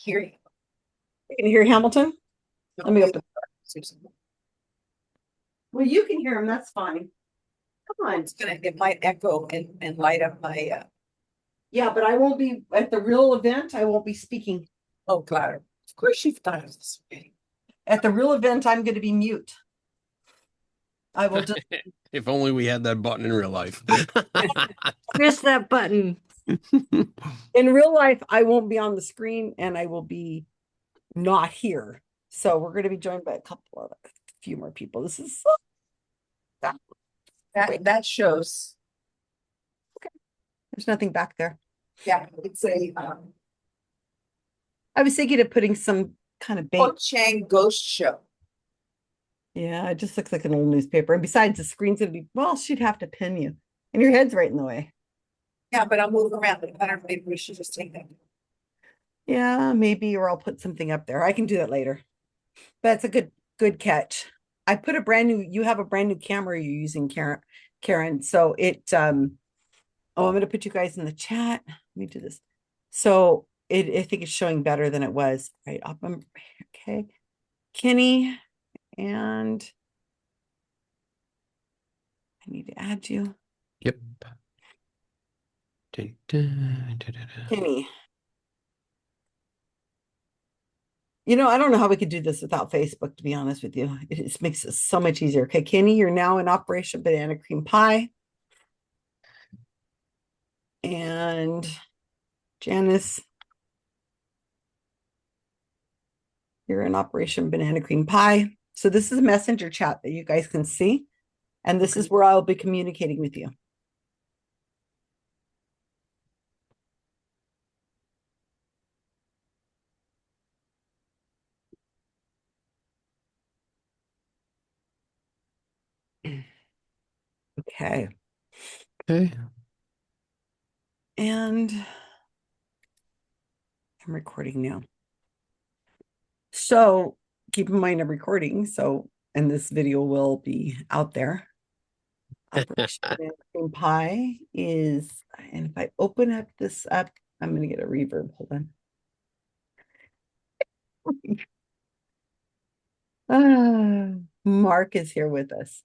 hear you. You can hear Hamilton? Let me open. Susan. Well, you can hear him. That's fine. Come on. It might echo and light up my, Yeah, but I won't be at the real event. I won't be speaking. oh, claro. Of course you've done it this way. At the real event, I'm going to be mute. I will just If only we had that button in real life. Press that button. in real life, I won't be on the screen and I will be not here. So we're going to be joined by a few more people. This is That shows, there's nothing back there. yeah, it's a I was thinking of putting some kind of bait. Ho Chang ghost show. Yeah, it just looks like an old newspaper. And besides, the screen's going to be, well, she'd have to pin you. And your head's right in the way. Yeah, but I'll move around. I don't know, maybe we should just take that. Yeah, maybe, or I'll put something up there. I can do that later. That's a good catch. I put you have a brand new camera you're using, Karen. So I'm going to put you guys in the chat. Let me do this. So I think it's showing better than it was. Right up. Okay. Kenny, and I need to add you. Yep. Dun, dun, dun, dun, dun. Kenny. I don't know how we could do this without Facebook, to be honest with you. It just makes it so much easier. Okay, Kenny, you're now in Operation Banana Cream Pie. And Janice, you're in Operation Banana Cream Pie. So this is a messenger chat that you guys can see. And this is where I'll be communicating with you. Okay. Okay. And I'm recording now. So keep in mind I'm recording. And this video will be out there. Operation Banana Cream Pie is, and if I open up this up, I'm going to get a reverb. Hold on. Mark is here with us.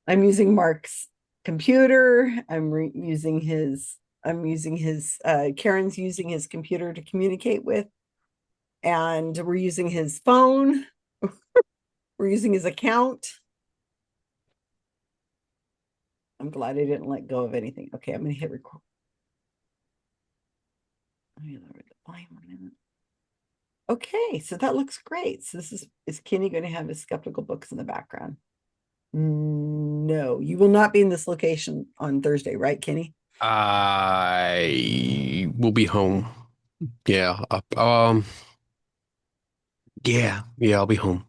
I'm using Mark's computer. Using his, Karen's using his computer to communicate with. And we're using his phone. We're using his account. I'm glad I didn't let go of anything. Okay, I'm going to hit record. Let me lower the volume a minute. Okay, so that looks great. So is Kenny going to have his skeptical books in the background? No, you will not be in this location on Thursday, right, Kenny? I will be home. Yeah. Yeah, I'll be home.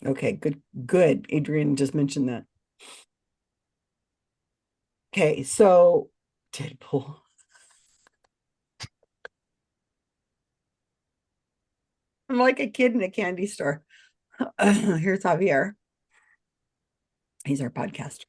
Okay, good. Adrian just mentioned that. Okay, so Deadpool. I'm like a kid in a candy store. Here's Javier. He's our podcaster.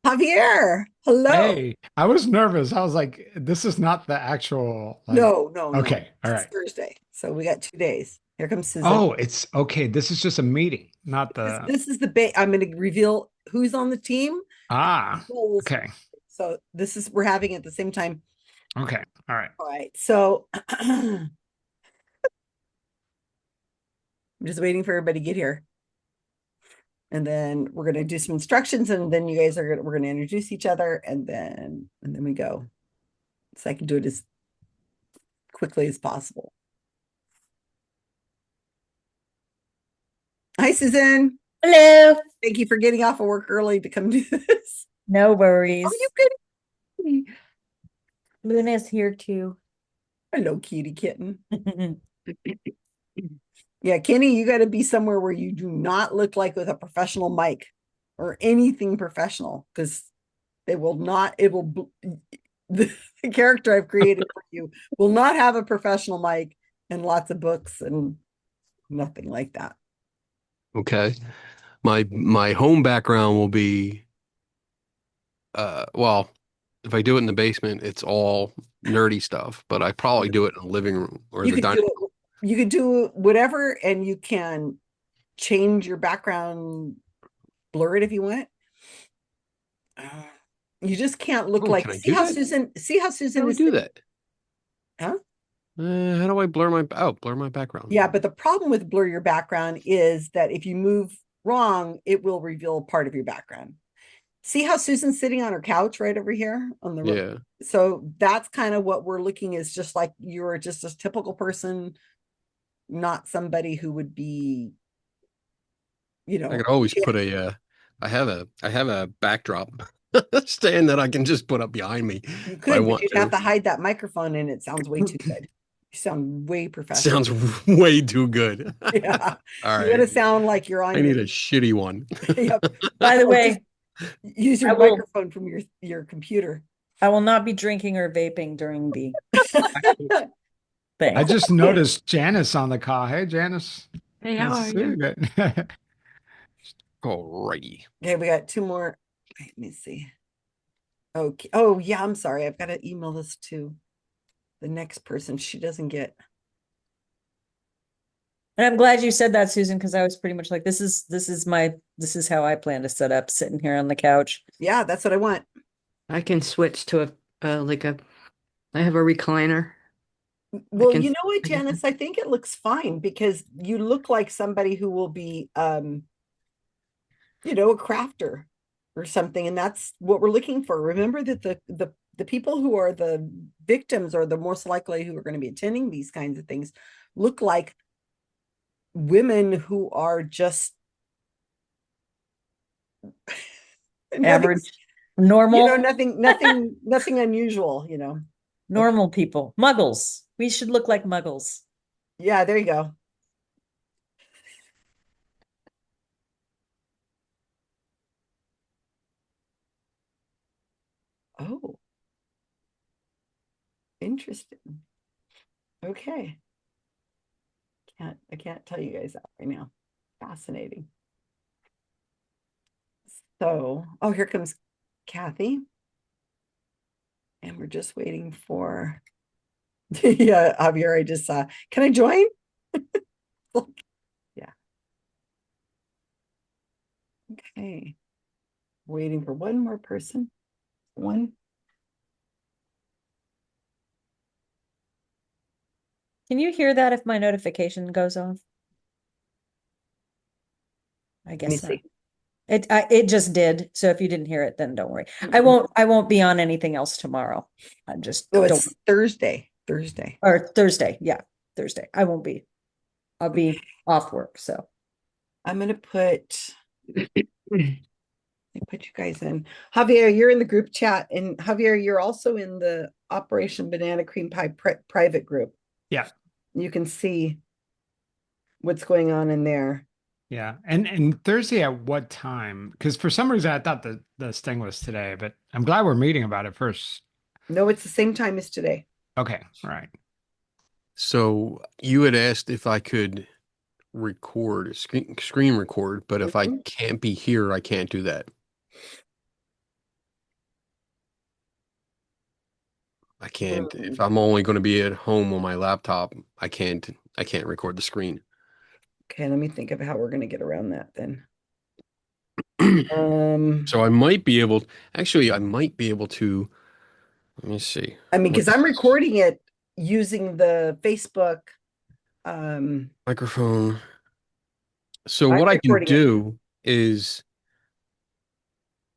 Javier, hello. Hey, I was nervous. I was like, this is not the actual. No. Okay, all right. It's Thursday, so we got 2 days. Here comes Susan. Oh, it's okay. This is just a meeting, not the. This is the bait. I'm going to reveal who's on the team. Okay. So we're having it at the same time. Okay. All right. All right. So I'm just waiting for everybody to get here. And then we're going to do some instructions, and then we're going to introduce each other, and then we go. So I can do it as quickly as possible. Hi, Susan. Hello. Thank you for getting off of work early to come do this. No worries. Oh, you good? Luna's here too. Hello, kitty kitten. Yeah, Kenny, you got to be somewhere where you do not look like with a professional mic or anything professional, because the character I've created for you will not have a professional mic and lots of books and nothing like that. Okay. my home background will be well, if I do it in the basement, it's all nerdy stuff, but I probably do it in the living room or You the could dining do it, you could do whatever, and you can change your background, blur it if you want. You just can't look Oh, like, can I see do how that? Susan, see how How Susan do I is do sitting- that? Huh? How do I blur my background? Yeah, but the problem with blur your background is that if you move wrong, it will reveal part of your background. See how Susan's sitting on her couch right over here on the Yeah. so that's kind of what we're looking is just like you're just a typical person, not somebody who would be, you I know, could always put I have a backdrop stand that I can just put up behind me you if I could, but want you'd to. have to hide that microphone and it sounds way too good. You sound way professional. Sounds way too good. Yeah. All You gotta right. sound like you're on I your, need a shitty one. yep. By the Oh, way, just use I your will- microphone from your computer. I will not be drinking or vaping during the thing. I just noticed Janice on the call. Hey, Janice. Hey, how are Nice to see you? again. Alrighty. Okay, we got two more. Wait, let me see. Okay. Oh, yeah, I'm sorry. I've got to email this to the next person. She doesn't get. And I'm glad you said that, Susan, because I was pretty much like, this is how I plan to set up, sitting here on the couch. Yeah, that's what I want. I can switch to I have a recliner. Well, can- you know what, I can- Janice, I think it looks fine because you look like somebody who will be a crafter or something, and that's what we're looking for. Remember that the people who are the victims or the most likely who are going to be attending these kinds of things look like women who are just Average, nothing, normal, nothing unusual, normal people, muggles. We should look like muggles. Yeah, there you go. Oh, interesting. Okay. I can't tell you guys that right now. Fascinating. So, oh, here comes Kathy. And we're just waiting for, yeah, Javier, I just saw, can I join? Yeah. Okay. Waiting for one more person. One. Can you hear that if my notification goes off? I Let me guess not. see. It just did. So if you didn't hear it, then don't worry. I won't be on anything else tomorrow. I just No, don't, it's Thursday. Thursday. or Thursday. Yeah, Thursday. I won't be. I'll be off work. So I'm gonna put you guys in. Javier, you're in the group chat, and Javier, you're also in the Operation Banana Cream Pie private group. Yeah. You can see what's going on in there. Yeah. And Thursday at what time? Because for some reason I thought the sting was today, but I'm glad we're meeting about it first. No, it's the same time as today. Okay. All right. So you had asked if I could record, screen record, but if I can't be here, I can't do that. I can't. If I'm only going to be at home on my laptop, I can't record the screen. Okay, let me think of how we're gonna get around that then. So I might be able, actually, I might be able to, let me see. I mean, because I'm What's- recording it using the Facebook. Microphone. So I'm what I can recording it. do is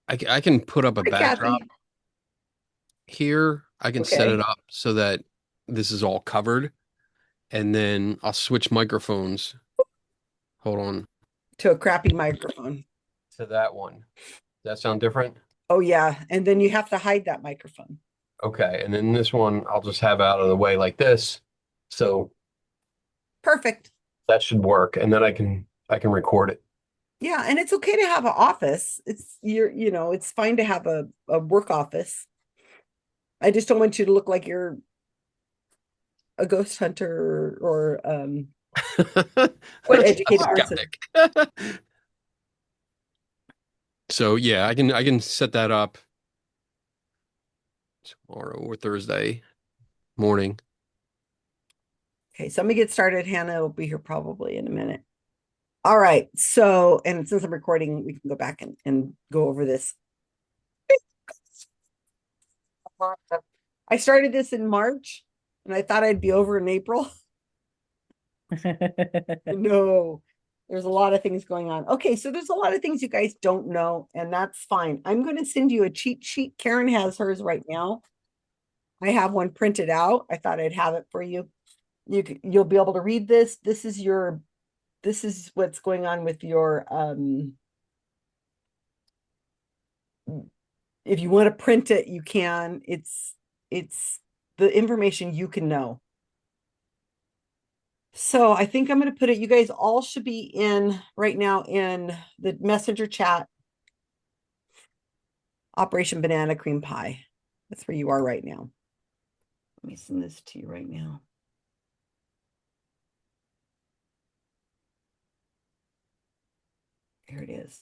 I can put up a Hi, backdrop Kathy. here. I can set Okay. it up so that this is all covered, and then I'll switch microphones. Hold on. To a crappy microphone. To that one. Does that sound different? Oh yeah, and then you have to hide that microphone. Okay, and then this one I'll just have out of the way like this. So Perfect. that should work, and then I can record it. Yeah, and it's okay to have an office. It's fine to have a work office. I just don't want you to look like you're a ghost hunter or educated person. Skeptic. So yeah, I can set that up tomorrow or Thursday morning. Okay, so I'm gonna get started. Hannah will be here probably in a minute. All right, so, and since I'm recording, we can go back and go over this. I started this in March and I thought I'd be over in April. No, there's a lot of things going on. Okay, so there's a lot of things you guys don't know, and that's fine. I'm going to send you a cheat sheet. Karen has hers right now. I have one printed out. I thought I'd have it for you. You'll be able to read this. This is what's going on with your if you want to print it, you can. It's the information you can know. So I think I'm going to put it, you guys all should be in right now in the messenger chat. Operation Banana Cream Pie. That's where you are right now. Let me send this to you right now. There it is.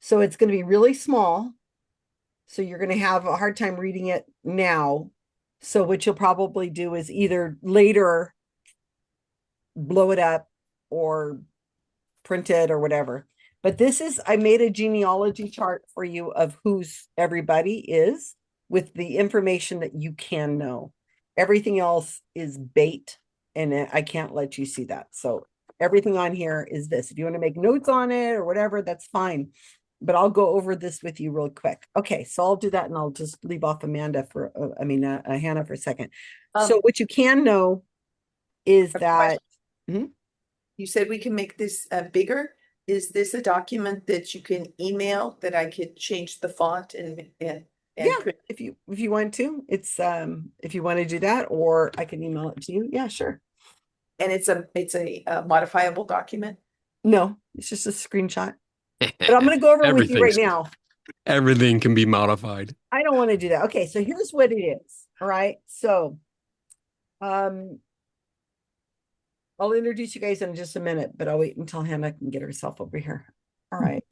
So it's going to be really small. So you're going to have a hard time reading it now. So what you'll probably do is either later blow it up or print it or whatever. But this is, I made a genealogy chart for you of who's everybody is with the information that you can know. Everything else is bait and I can't let you see that. So everything on here is this. If you want to make notes on it or whatever, that's fine. But I'll go over this with you real quick. Okay, so I'll do that and I'll just leave off Amanda for, Hannah for a second. So what you can know is a that, You said we can make this bigger. Is this a document that you can email that I could change the font and yeah, print? if you want to, it's if you want to do that, or I can email it to you. Yeah, sure. And it's a modifiable document? No, it's just a screenshot. But I'm going to go over it with you right now. Everything can be modified. I don't want to do that. Okay, so here's what it is. All right. So I'll introduce you guys in just a minute, but I'll wait until Hannah can get herself over here. All right.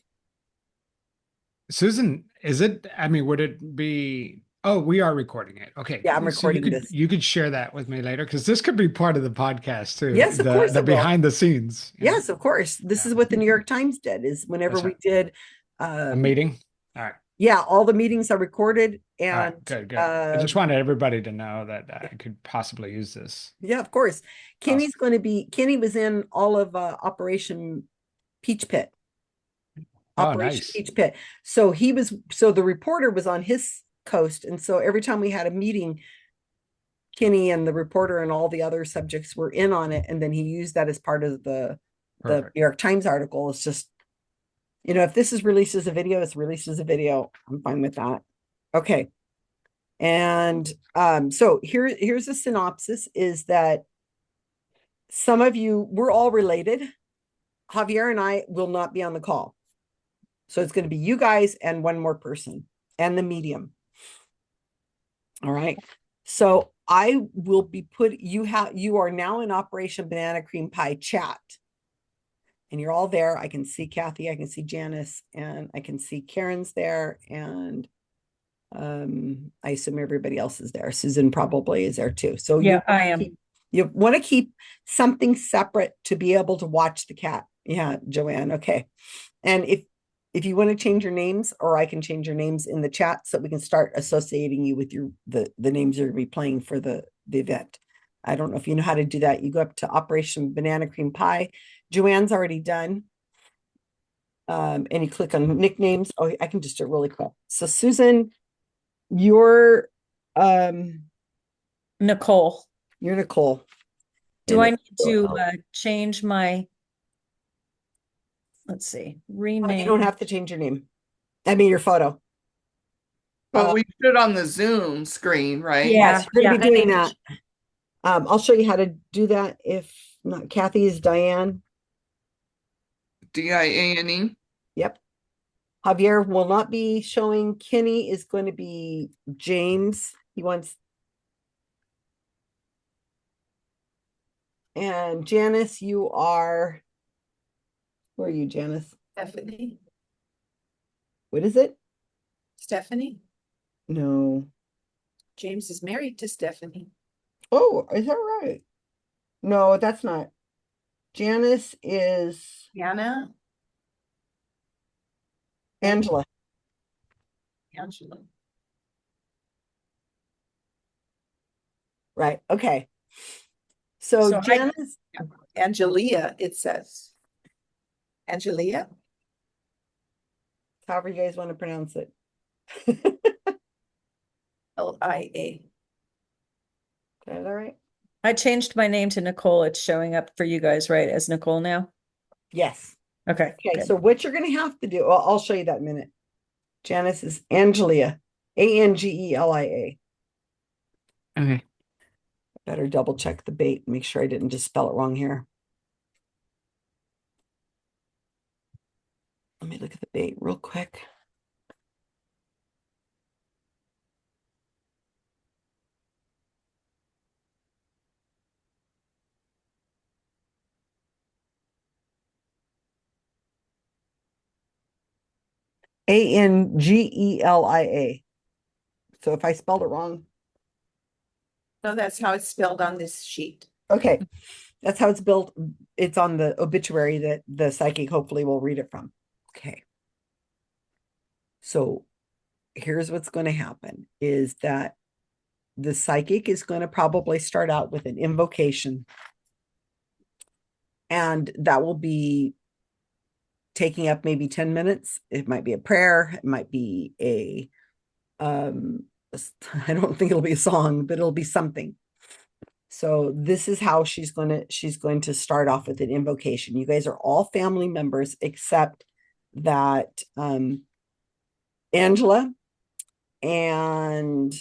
Susan, would it be, oh, we are recording it. Okay. Yeah, I'm So recording this. you could share that with me later because this could be part of the podcast too. Yes, of course The it will. behind the scenes. Yes, of course. This is what the New York Times did, is whenever That's we right. did A meeting. All right. yeah, all the meetings are recorded All and right. Good. I just wanted everybody to know that I could possibly use this. yeah, of course. Kenny was in all of Operation Peach Pit. Oh, nice. Peach Pit. So the reporter was on his coast. And so every time we had a meeting, Kenny and the reporter and all the other subjects were in on it. And then he used that as part of the New York Times article. It's just, if this is released as a video, it's released as a video. I'm fine with that. Okay. And so here's a synopsis is that some of you, we're all related. Javier and I will not be on the call. So it's going to be you guys and one more person and the medium. All right. So I will be you are now in Operation Banana Cream Pie chat. And you're all there. I can see Kathy, I can see Janice, and I can see Karen's there. And I assume everybody else is there. Susan probably is there too. So Yeah, I am. You want to keep something separate to be able to watch the cat. Yeah, Joanne. Okay. And if you want to change your names, or I can change your names in the chat so we can start associating you with the names you're going to be playing for the event. I don't know if you know how to do that. You go up to Operation Banana Cream Pie. Joanne's already done. And you click on nicknames. Oh, I can just do it really quick. So Susan, you're Nicole. You're Nicole. Do I need to change my, let's see, rename? You don't have to change your name. I mean, your photo. But we put it on the Zoom screen, right? Yeah, We're gonna be doing I that. I'll show you how to do that. If not, Kathy is Diane. Diane. Yep. Javier will not be showing. Kenny is going to be James. He wants. And Janice, you are. Where are you, Janice? Stephanie. What is it? Stephanie, No. James is married to Stephanie. Oh, is that right? No, that's not. Janice is Anna, Angela. Angela. Right. Okay. So So I- Janice, Angelia, it says. Angelia? however you guys want to pronounce it. Lia. Is that all right? I changed my name to Nicole. It's showing up for you guys, right, as Nicole now? Yes. Okay. Okay, good. so what you're going to have to do, I'll show you that in a minute. Janice is Angelia, Angelia. Okay. Better double check the bait, make sure I didn't just spell it wrong here. Let me look at the bait real quick. Angelia. So if I spelled it wrong, No, that's how it's spelled on this sheet. okay, that's how it's built. It's on the obituary that the psychic hopefully will read it from. Okay. So here's what's going to happen is that the psychic is going to probably start out with an invocation. And that will be taking up maybe 10 minutes. It might be a prayer, it might be I don't think it'll be a song, but it'll be something. So this is how she's going to start off with an invocation. You guys are all family members except that Angela and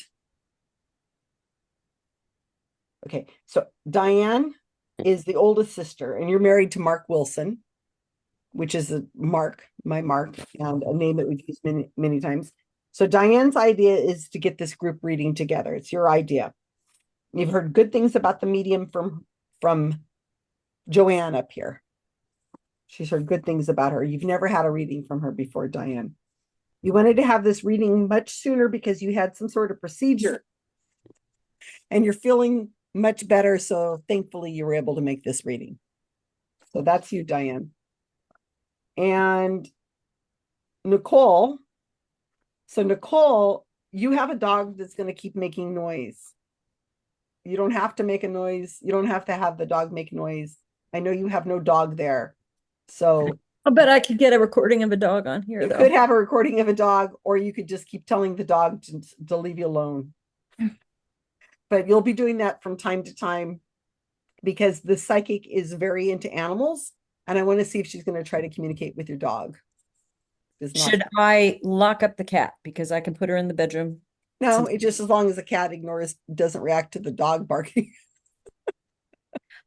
okay, so Diane is the oldest sister, and you're married to Mark Wilson, which is my Mark, and a name that we've used many, many times. So Diane's idea is to get this group reading together. It's your idea. You've heard good things about the medium from Joanne up here. She's heard good things about her. You've never had a reading from her before, Diane. You wanted to have this reading much sooner because you had some sort of procedure and you're feeling much better. So thankfully you were able to make this reading. So that's you, Diane. And Nicole. So Nicole, you have a dog that's going to keep making noise. You don't have to make a noise. You don't have to have the dog make noise. I know you have no dog there. So I bet I could get a recording of a dog on here, you though. could have a recording of a dog, or you could just keep telling the dog to leave you alone. But you'll be doing that from time to time because the psychic is very into animals. And I want to see if she's going to try to communicate with your dog. Should I lock up the cat because I can put her in the bedroom? No, it just as long as the cat doesn't react to the dog barking.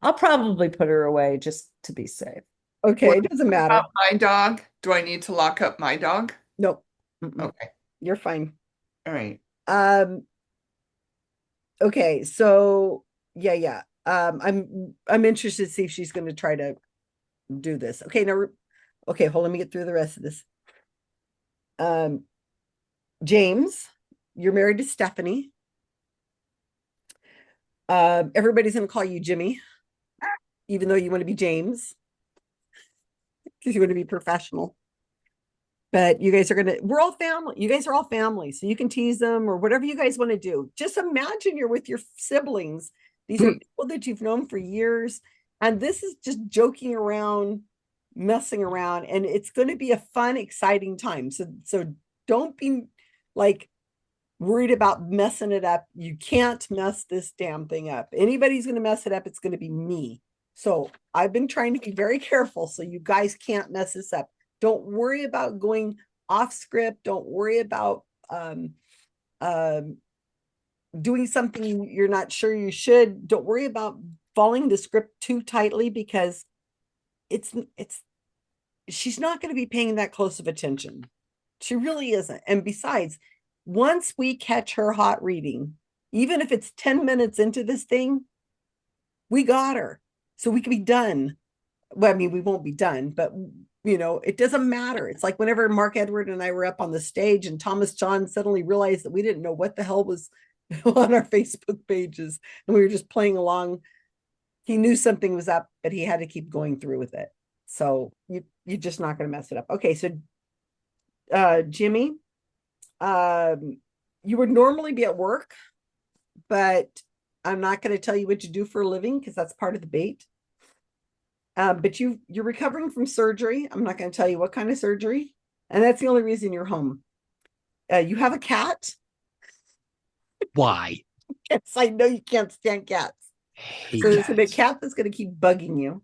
I'll probably put her away just to be safe. Okay, What it doesn't matter. about my dog? Do I need to lock up my dog? Nope. Mm-mm. Okay. You're fine. All right. Okay, so yeah. I'm interested to see if she's going to try to do this. Okay, now okay, hold on, let me get through the rest of this. James, you're married to Stephanie. Everybody's going to call you Jimmy, even though you want to be James, because you want to be professional. But you guys we're all family. You guys are all family. So you can tease them or whatever you guys want to do. Just imagine you're with your siblings. These are people that you've known for years. And this is just joking around, messing around. And it's going to be a fun, exciting time. So don't be like worried about messing it up. You can't mess this damn thing up. Anybody's going to mess it up, it's going to be me. So I've been trying to be very careful so you guys can't mess this up. Don't worry about going off script. Don't worry about doing something you're not sure you should. Don't worry about following the script too tightly because she's not going to be paying that close of attention. She really isn't. And besides, once we catch her hot reading, even if it's 10 minutes into this thing, we got her. So we can be done. Well, I mean, we won't be done, but You know, it doesn't matter. It's like whenever Mark Edward and I were up on the stage and Thomas John suddenly realized that we didn't know what the hell was on our Facebook pages and we were just playing along. He knew something was up, but he had to keep going through with it. So you're just not going to mess it up. Okay, so Jimmy, you would normally be at work, but I'm not going to tell you what you do for a living because that's part of the bait. But you're recovering from surgery. I'm not going to tell you what kind of surgery, and that's the only reason you're home. You have a cat. Why? Yes, I know you can't stand cats. Hate So there's going to be a cats. cat that's going to keep bugging you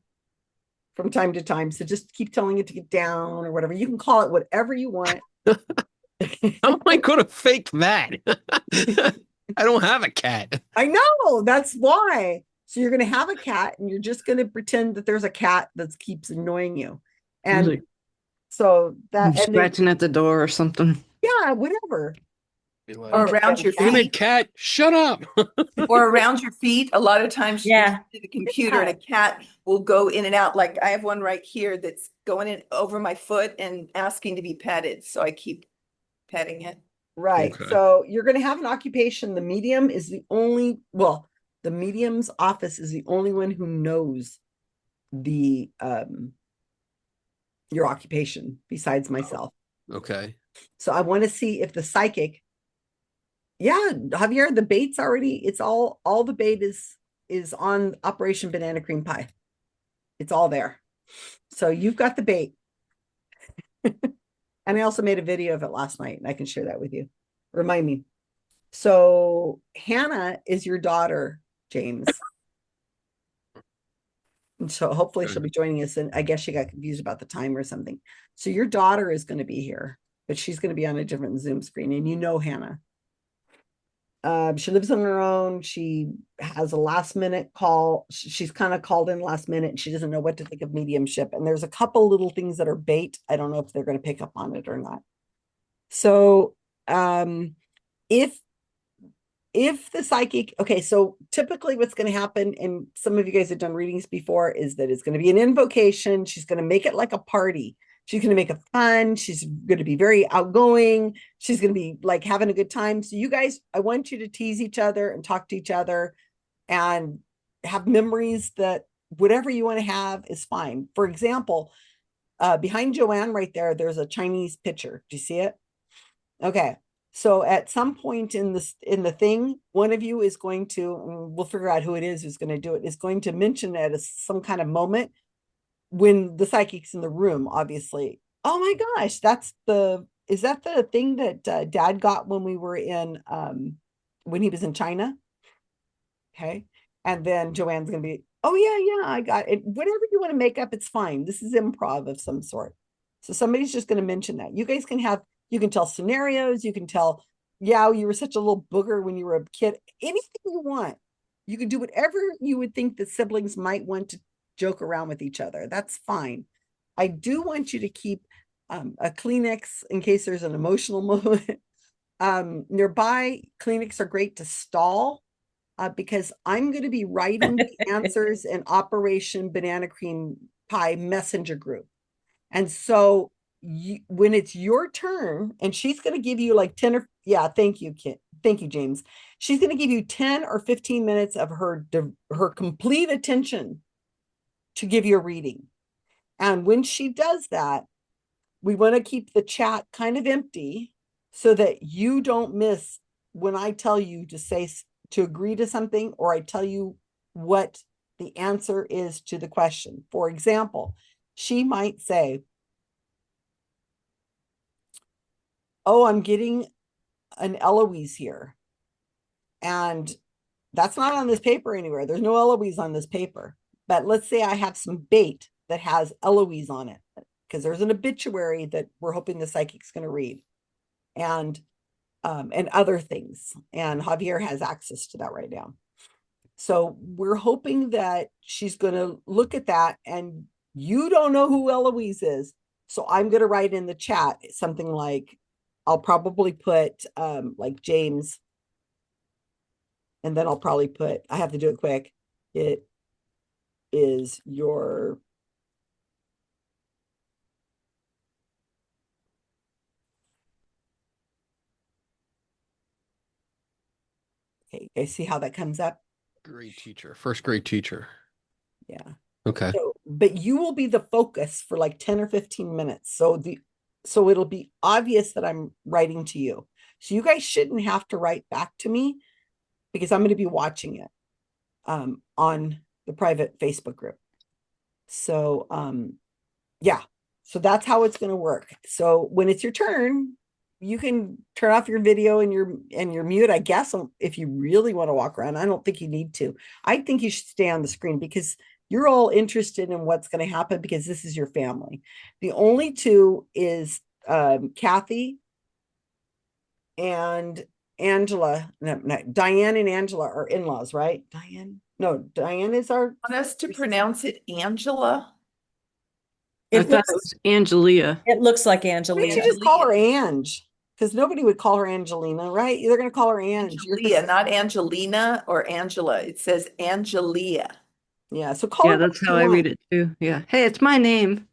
from time to time. So just keep telling it to get down or whatever. You can call it whatever you want. How am I going to fake that? I don't have a cat. I know, that's why. So you're going to have a cat and you're just going to pretend that there's a cat that keeps annoying you. And Like, so that, and then, scratching at the door or something. yeah, whatever. Be like, Or around your damn it, feet, cat, shut up. or around your feet. A lot of times you're Yeah. at the computer and a cat will go in and out. Like I have one right here that's going in over my foot and asking to be petted. So I keep petting it. Right. Okay. So you're going to have an occupation. The medium is the only, well, the medium's office is the only one who knows the your occupation besides myself. Okay. So I want to see if the psychic, yeah, Javier, the bait's already, it's all the bait is on Operation Banana Cream Pie. It's all there. So you've got the bait. And I also made a video of it last night and I can share that with you. Remind me. So Hannah is your daughter, James. And so hopefully she'll be joining us. And I guess she got confused about the time or something. So your daughter is going to be here, but she's going to be on a different Zoom screen. And you know Hannah. She lives on her own. She has a last minute call. She's kind of called in last minute. And she doesn't know what to think of mediumship. And there's a couple little things that are bait. I don't know if they're going to pick up on it or not. So if the psychic, okay, so typically what's going to happen, and some of you guys have done readings before, is that it's going to be an invocation. She's going to make it like a party. She's going to make it fun. She's going to be very outgoing. She's going to be like having a good time. So you guys, I want you to tease each other and talk to each other and have memories that whatever you want to have is fine. For example, behind Joanne right there, there's a Chinese picture. Do you see it? Okay. So at some point in the thing, one of you is going to, and we'll figure out who it is who's going to do it, is going to mention at some kind of moment when the psychic's in the room, obviously. Oh my gosh, is that the thing that Dad got when we were in, when he was in China? Okay. And then Joanne's going to be, oh yeah, I got it. Whatever you want to make up, it's fine. This is improv of some sort. So somebody's just going to mention that. You guys can have, you can tell scenarios, you can tell, yeah, you were such a little booger when you were a kid, anything you want. You can do whatever you would think the siblings might want to joke around with each other. That's fine. I do want you to keep a Kleenex in case there's an emotional moment. Nearby, Kleenex are great to stall because I'm going to be writing the answers in Operation Banana Cream Pie messenger group. And so when it's your turn, and she's going to give you like 10 or, yeah, thank you, Kit. Thank you, James. She's going to give you 10 or 15 minutes of her complete attention to give you a reading. And when she does that, we want to keep the chat kind of empty so that you don't miss when I tell you to agree to something, or I tell you what the answer is to the question. For example, she might say, oh, I'm getting an Eloise here. And that's not on this paper anywhere. There's no Eloise on this paper. But let's say I have some bait that has Eloise on it, because there's an obituary that we're hoping the psychic's going to read, and other things. And Javier has access to that right now. So we're hoping that she's going to look at that, and you don't know who Eloise is. So I'm going to write in the chat something like, I'll probably put like James, and then I'll probably put, I have to do it quick. It is your Okay, you guys see how that comes up? Grade teacher, first grade teacher. Yeah. Okay. So, but you will be the focus for like 10 or 15 minutes. So it'll be obvious that I'm writing to you. So you guys shouldn't have to write back to me because I'm going to be watching it on the private Facebook group. So yeah. So that's how it's going to work. So when it's your turn, you can turn off your video and your mute, I guess, if you really want to walk around. I don't think you need to. I think you should stay on the screen because you're all interested in what's going to happen because this is your family. The only two is Kathy and Angela. No, Diane and Angela are in-laws, right? Diane? No, Diane is our. Want us to pronounce it Angela? I It thought looks, it was Angelia. it looks like Why don't you Angelina. just call her Ange? Because nobody would call her Angelina, right? They're going to call her Ange. Angelia, not Angelina or Angela. It says Angelia. Yeah, so call Yeah, her what that's you how I read want. it too. Yeah. Hey, it's my name.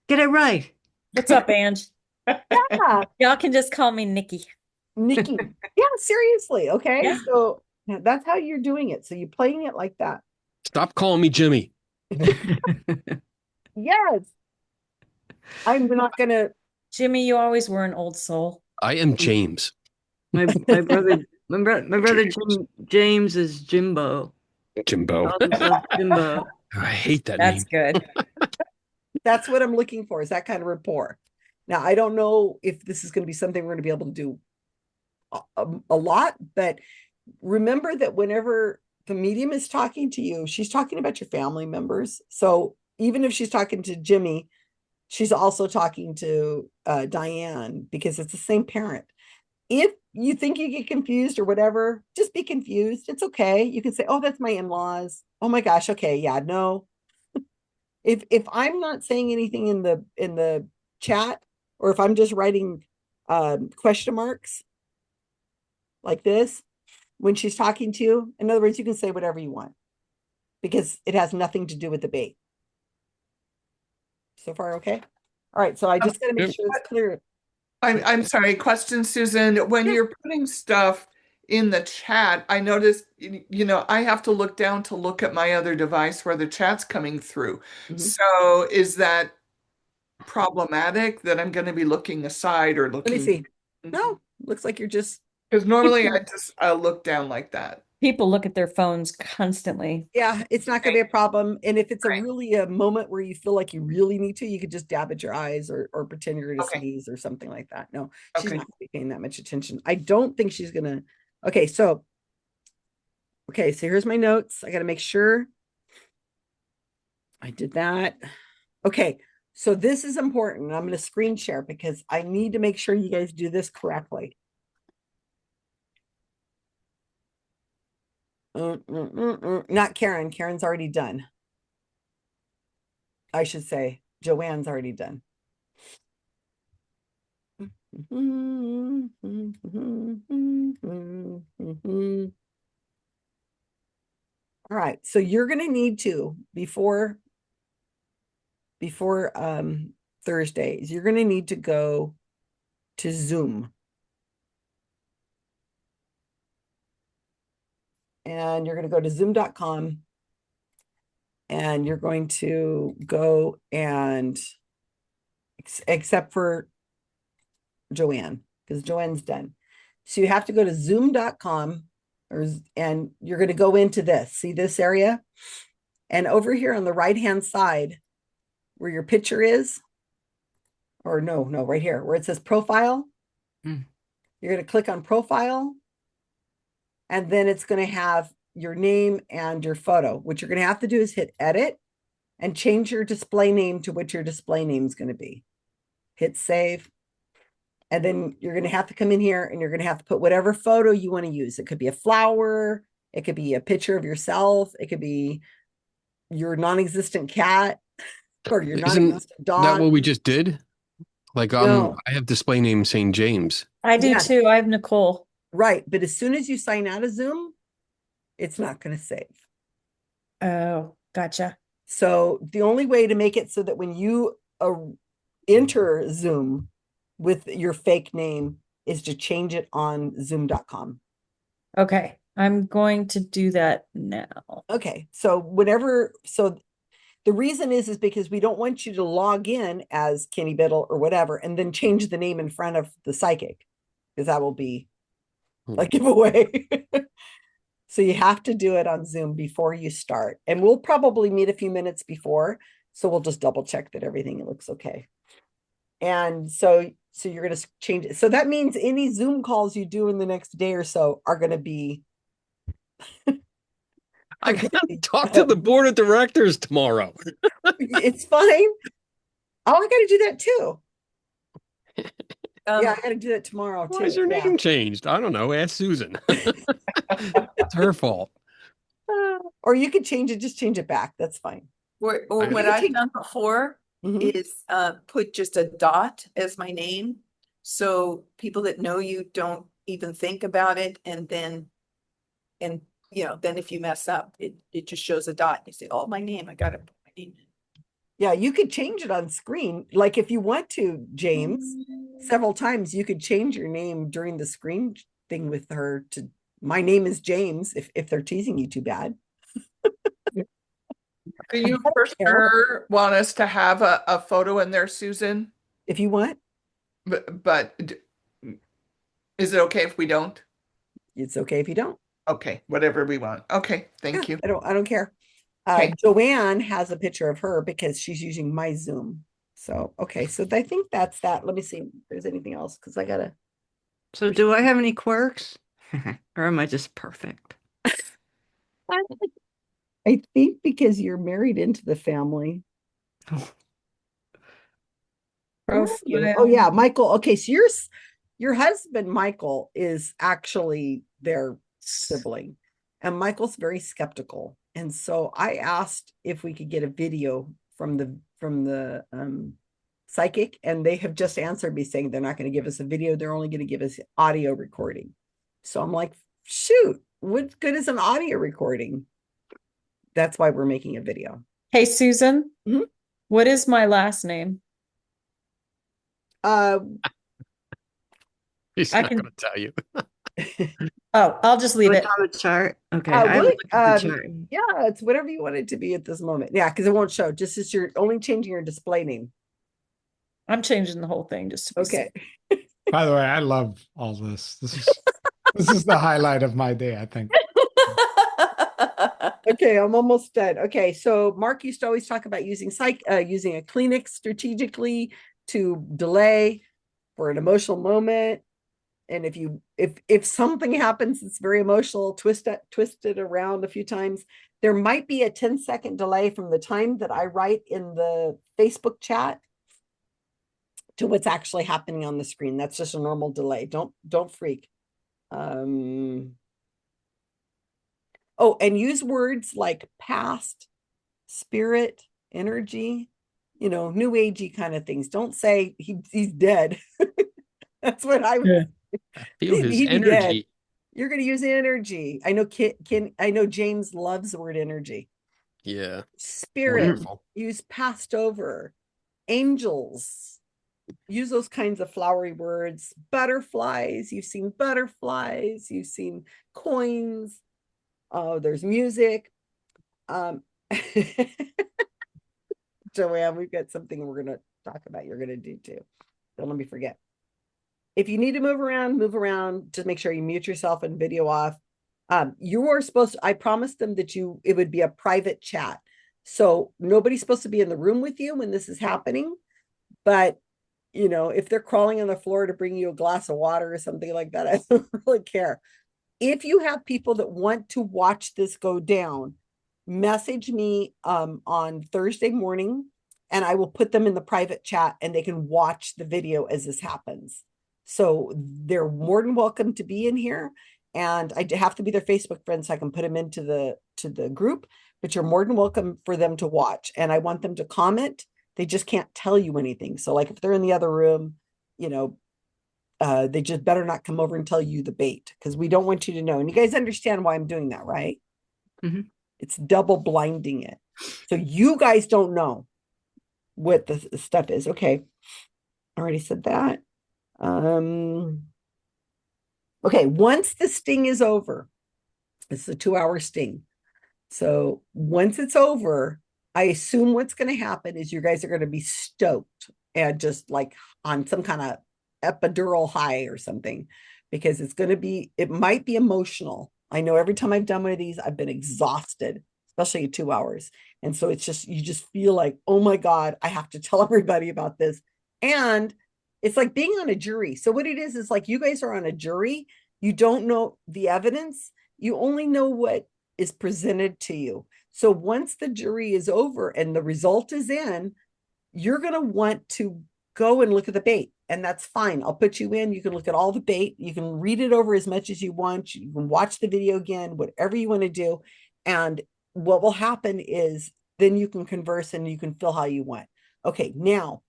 Get it right. What's up, Ange? Yeah, Y'all can just call me Nikki. Nikki. Yeah, seriously. Okay. Yeah. So yeah, that's how you're doing it. So you're playing it like that. Stop calling me Jimmy. Yes. I'm not gonna. Jimmy, you always were an old soul. I am James. My brother James is Jimbo. Jimbo. Calls himself Jimbo. I hate that That's name. good. That's what I'm looking for, is that kind of rapport. Now, I don't know if this is going to be something we're going to be able to do a lot, but remember that whenever the medium is talking to you, she's talking about your family members. So even if she's talking to Jimmy, she's also talking to Diane because it's the same parent. If you think you get confused or whatever, just be confused. It's okay. You can say, "Oh, that's my in-laws." Oh my gosh. Okay. Yeah, no. If I'm not saying anything in the chat, or if I'm just writing question marks like this, when she's talking to you, in other words, you can say whatever you want because it has nothing to do with the bait. So far, okay? All right. So I just got to make sure it's clear. I'm sorry, question, Susan. When you're putting stuff in the chat, I noticed, I have to look down to look at my other device where the chat's coming through. Mhm. So is that problematic that I'm going to be looking aside or Let me looking? see. No, looks like you're just, Because normally I'll look down like that. People look at their phones constantly. yeah, it's not going to be a problem. And if it's Right. really a moment where you feel like you really need to, you could just dab at your eyes or pretend you're going to Okay. sneeze or something like that. No, she's Okay. not gonna be paying that much attention. I don't think she's going to. Okay, so here's my notes. I got to make sure I did that. Okay, so this is important. I'm going to screen share because I need to make sure you guys do this correctly. Not Karen. Karen's already done. I should say Joanne's already done. All right, so you're going to need to, before Thursdays, you're going to need to go to Zoom. And you're going to go to zoom.com and you're going to go and except for Joanne, because Joanne's done. So you have to go to zoom.com and you're going to go into this. See this area? And over here on the right-hand side where your picture is, or no, right here where it says profile, Mm. you're going to click on profile. And then it's going to have your name and your photo. What you're going to have to do is hit edit and change your display name to what your display name is going to be. Hit save. And then you're going to have to come in here and you're going to have to put whatever photo you want to use. It could be a flower. It could be a picture of yourself. It could be your non-existent cat or your Isn't non-existent dog. that what we just did? Like No. I have display name St. James. I do Yeah. too. I have Nicole. Right. But as soon as you sign out of Zoom, it's not going to save. Oh, gotcha. So the only way to make it so that when you enter Zoom with your fake name is to change it on zoom.com. Okay. I'm going to do that now. Okay, so the reason is because we don't want you to log in as Kenny Biddle or whatever, and then change the name in front of the psychic, because that will be a giveaway. So you have to do it on Zoom before you start, and we'll probably meet a few minutes before, so we'll just double check that everything looks okay. And so you're going to change it. So that means any Zoom calls you do in the next day or so are going to be. I gotta talk to the board of directors tomorrow. It's fine. Oh, I got to do that too. Um, Yeah, I got to do that tomorrow too. Why is your Yeah. name changed? I don't know. Ask Susan. It's her fault. Or you could change it, just change it back. That's fine. or I what can I've take- done before Mhm. is put just a dot as my name. So people that know you don't even think about it, and then then if you mess up, it just shows a dot. You say, oh, my name, I gotta put my name in. Yeah, you could change it on screen. Like if you want to, James, several times you could change your name during the screen thing with her to my name is James if they're teasing you too bad. Do you don't for care. sure want us to have a photo in there, Susan? If you want, But is it okay if we don't? it's okay if you don't. Okay, whatever we want. Okay, thank Yeah, you. I don't care. Okay. Joanne has a picture of her because she's using my Zoom. So okay, so I think that's that. Let me see if there's anything else because I gotta. So do I have any quirks? Or am I just perfect? I think because you're married into the family. Where are you? Oh Profile. yeah, Michael. Okay, so your husband Michael is actually their sibling, and Michael's very skeptical. And so I asked if we could get a video from the psychic, and they have just answered me saying they're not going to give us a video. They're only going to give us audio recording. So I'm like, shoot, what good is an audio recording? That's why we're making a video. Hey, Susan, Mhm. what is my last name? He's I not can- going to tell you. Oh, I'll just leave Do it. I have a chart? Okay, Uh, I haven't will it- looked at the chart. yeah, it's whatever you want it to be at this moment. Yeah, because it won't show. Just as you're only changing your display name. I'm changing the whole thing just to be Okay. safe. By the way, I love all this. This is the highlight of my day, I think. Okay, I'm almost done. Okay, so Mark used to always talk about using using a Kleenex strategically to delay for an emotional moment. And if something happens that's very emotional, twist it around a few times. There might be a 10-second delay from the time that I write in the Facebook chat to what's actually happening on the screen. That's just a normal delay. Don't freak. Oh, and use words like past, spirit, energy, new agey kind of things. Don't say he's dead. That's what I Yeah. Feel his He'd be dead. energy. You're going to use energy. I know I know James loves the word energy. Yeah. Spirit, Wonderful. use passed over. Angels, use those kinds of flowery words. Butterflies, you've seen butterflies, you've seen coins. Oh, there's music. Joanne, we've got something we're going to talk about. You're going to do too. Don't let me forget. If you need to move around. Just make sure you mute yourself and video off. You are supposed to, I promised them that it would be a private chat. So nobody's supposed to be in the room with you when this is happening. But, if they're crawling on the floor to bring you a glass of water or something like that, I don't really care. If you have people that want to watch this go down, message me on Thursday morning, and I will put them in the private chat and they can watch the video as this happens. So they're more than welcome to be in here, and I have to be their Facebook friend so I can put them into the group, but you're more than welcome for them to watch. And I want them to comment. They just can't tell you anything. So like if they're in the other room, they just better not come over and tell you the bait, because we don't want you to know. And you guys understand why I'm doing that, right? Mhm. It's double blinding it. So you guys don't know what the stuff is. Okay. I already said that. Okay. Once the sting is over, It's a 2-hour sting. So once it's over, I assume what's going to happen is you guys are going to be stoked and just like on some kind of epidural high or something, because it might be emotional. I know every time I've done one of these, I've been exhausted, especially at 2 hours. And so you just feel like, oh my God, I have to tell everybody about this. And it's like being on a jury. So what it is like you guys are on a jury. You don't know the evidence. You only know what is presented to you. So once the jury is over and the result is in, you're going to want to go and look at the bait. And that's fine. I'll put you in. You can look at all the bait. You can read it over as much as you want. You can watch the video again, whatever you want to do. And what will happen is then you can converse and you can feel how you want. Okay, now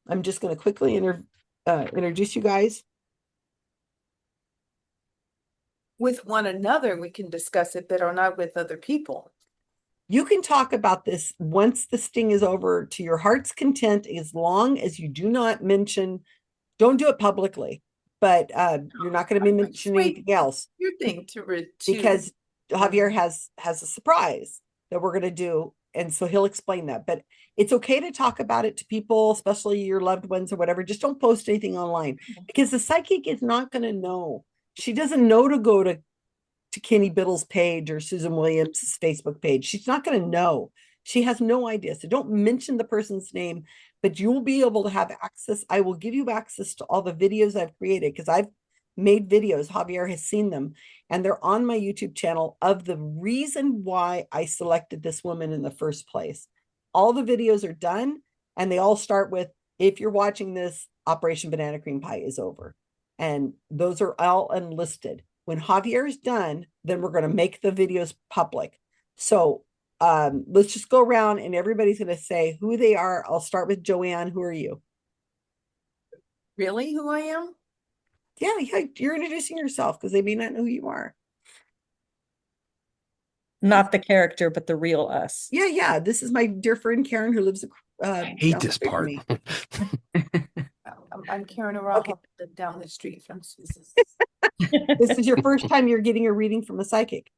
I'm just going to quickly introduce you guys. With one another, we can discuss it, but are not with other people. You can talk about this once the sting is over to your heart's content, as long as you do not mention, don't do it publicly, but you're not going to be mentioning anything else. Your thing to Because Javier has a surprise that we're going to do. And so he'll explain that, but it's okay to talk about it to people, especially your loved ones or whatever. Just don't post anything online, because the psychic is not going to know. She doesn't know to go to Kenny Biddle's page or Susan Williams' Facebook page. She's not going to know. She has no idea. So don't mention the person's name, but you'll be able to have access. I will give you access to all the videos I've created, because I've made videos. Javier has seen them, and they're on my YouTube channel, of the reason why I selected this woman in the first place. All the videos are done, and they all start with, if you're watching this, Operation Banana Cream Pie is over. And those are all unlisted. When Javier is done, then we're going to make the videos public. So let's just go around and everybody's going to say who they are. I'll start with Joanne. Who are you? Really, who I am? Yeah, you're introducing yourself, because they may not know who you are. Not the character, but the real us. Yeah. This is my dear friend Karen, who lives I hate down the this street from part. me. I'm Karen Araujo, Okay. live down the street from Susan. This is your first time you're getting a reading from a psychic.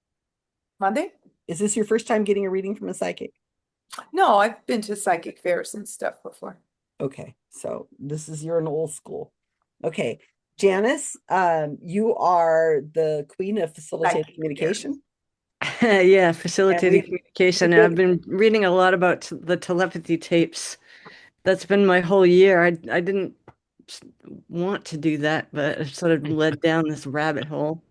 Monday? Is this your first time getting a reading from a psychic? No, I've been to psychic fairs and stuff before. Okay, so you're an old school. Okay, Janice, you are the queen of facilitated Psychic communication. Yeah, facilitated we- communication. we And I've did- been reading a lot about the telepathy tapes. That's been my whole year. I didn't want to do that, but I sort of led down this rabbit hole.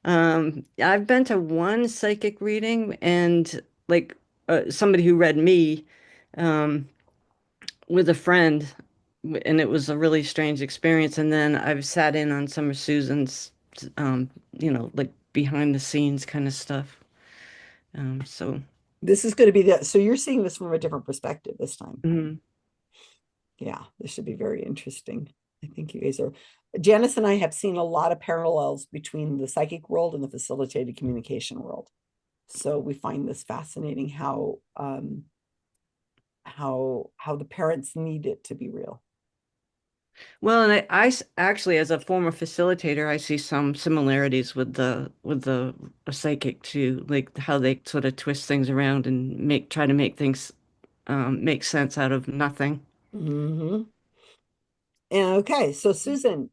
I've been to one psychic reading, and like somebody who read me with a friend, and it was a really strange experience. And then I've sat in on some of Susan's, like behind the scenes kind of stuff. So This is going to be so you're seeing this from a different perspective this time. mhm. Yeah, this should be very interesting. I think you guys are. Janice and I have seen a lot of parallels between the psychic world and the facilitated communication world. So we find this fascinating how the parents need it to be real. Well, and actually, as a former facilitator, I see some similarities with a psychic too, like how they sort of twist things around and try to make things make sense out of nothing. Mm-hmm. Okay, so Susan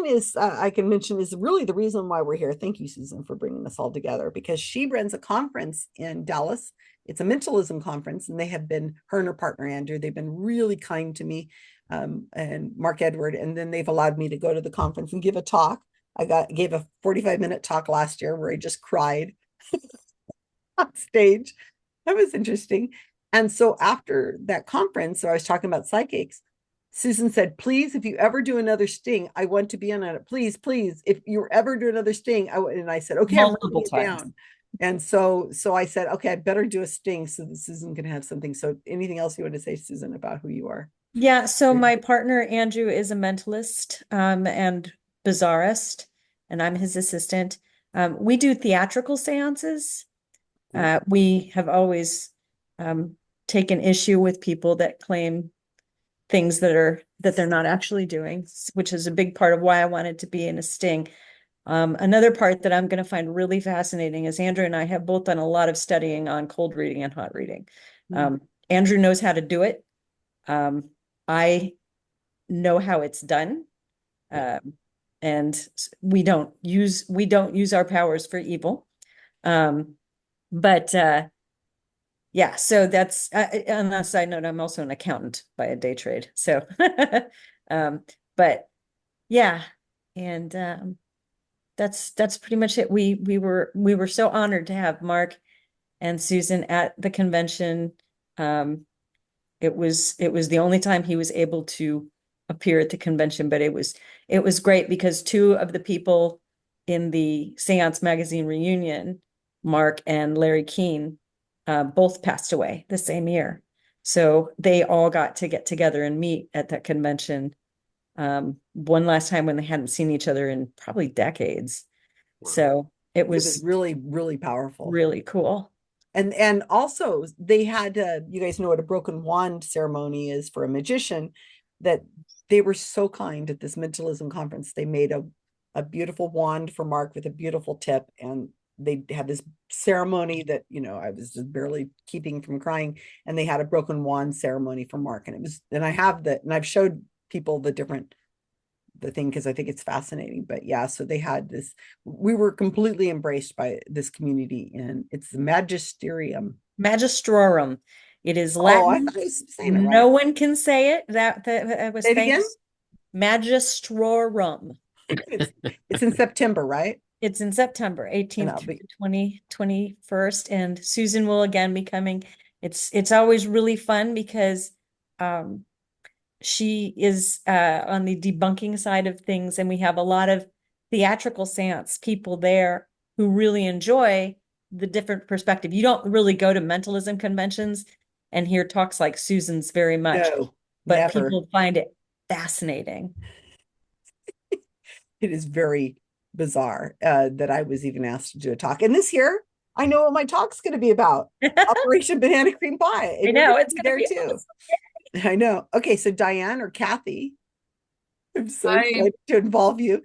is, I can mention, is really the reason why we're here. Thank you, Susan, for bringing us all together, because she runs a conference in Dallas. It's a mentalism conference, and her and her partner, Andrew, they've been really kind to me, and Mark Edward, and then they've allowed me to go to the conference and give a talk. Gave a 45-minute talk last year where I just cried on stage. That was interesting. And so after that conference, so I was talking about psychics, Susan said, please, if you ever do another sting, I want to be on it. Please, if you ever do another sting, and I said, okay, Multiple I'm writing it times. down. And so I said, okay, I better do a sting so that Susan can have something. So anything else you want to say, Susan, about who you are? Yeah, so my partner Andrew is a mentalist and bizarrist, and I'm his assistant. We do theatrical seances. We have always taken issue with people that claim things that they're not actually doing, which is a big part of why I wanted to be in a sting. Another part that I'm going to find really fascinating is Andrew and I have both done a lot of studying on cold reading and hot reading. Andrew knows how to do it. I know how it's done. And we don't use our powers for evil. But yeah, so that's on a side note, I'm also an accountant by a day trade. So but yeah, and that's pretty much it. We were so honored to have Mark and Susan at the convention. It was the only time he was able to appear at the convention, but it was great because two of the people in the Seance Magazine reunion, Mark and Larry Keene, both passed away the same year. So they all got to get together and meet at that convention one last time when they hadn't seen each other in probably decades. So it was really, really powerful. really cool. And also they had you guys know what a broken wand ceremony is for a magician, that they were so kind at this mentalism conference. They made a beautiful wand for Mark with a beautiful tip, and they had this ceremony that, you know, I was just barely keeping from crying, and they had a broken wand ceremony for Mark. And it was, and I have that, and I've showed people the thing because I think it's fascinating. But yeah, so they had this, we were completely embraced by this community, and it's the magisterium. Magistrorum. It is Oh, Latin. I thought I was saying it right. No one can say it. That was Say it again? thanks. Magistrorum. It's in September, right? It's in September 18th be- through 21st, and Susan will again be coming. It's always really fun because she is on the debunking side of things, and we have a lot of theatrical seance people there who really enjoy the different perspective. You don't really go to mentalism conventions and hear talks like Susan's very much, No, but never. people find it fascinating. It is very bizarre that I was even asked to do a talk. And this year, I know what my talk's going to be about. Operation Banana Cream Pie. I know, it's there gonna be too. awesome. I know. Okay, so Diane or Kathy, I'm so Hi. excited to involve you.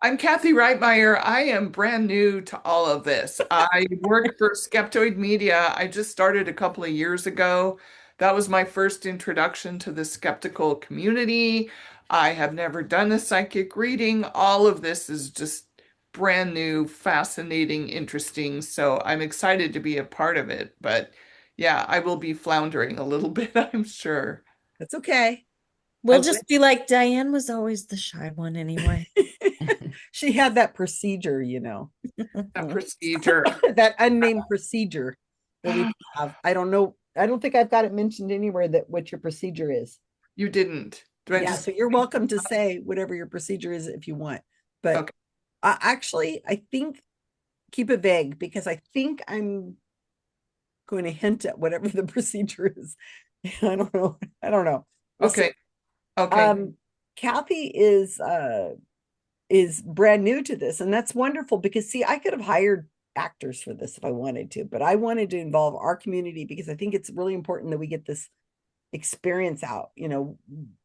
I'm Kathy Reitmeyer. I am brand new to all of this. I work for Skeptoid Media. I just started a couple of years ago. That was my first introduction to the skeptical community. I have never done a psychic reading. All of this is just brand new, fascinating, interesting. So I'm excited to be a part of it. But yeah, I will be floundering a little bit, I'm sure. That's okay. We'll just be like, Diane was always the shy one anyway. She had that procedure, you know. That procedure. That unnamed procedure that we have. I don't know. I don't think I've got it mentioned anywhere that what your procedure is. You didn't. Do I Yeah, just- so you're welcome to say whatever your procedure is if you want. But Okay. Actually, I think keep it vague, because I think I'm going to hint at whatever the procedure is. I don't know. We'll see. Okay. Okay. Kathy is brand new to this, and that's wonderful, because see, I could have hired actors for this if I wanted to, but I wanted to involve our community because I think it's really important that we get this experience out. You know,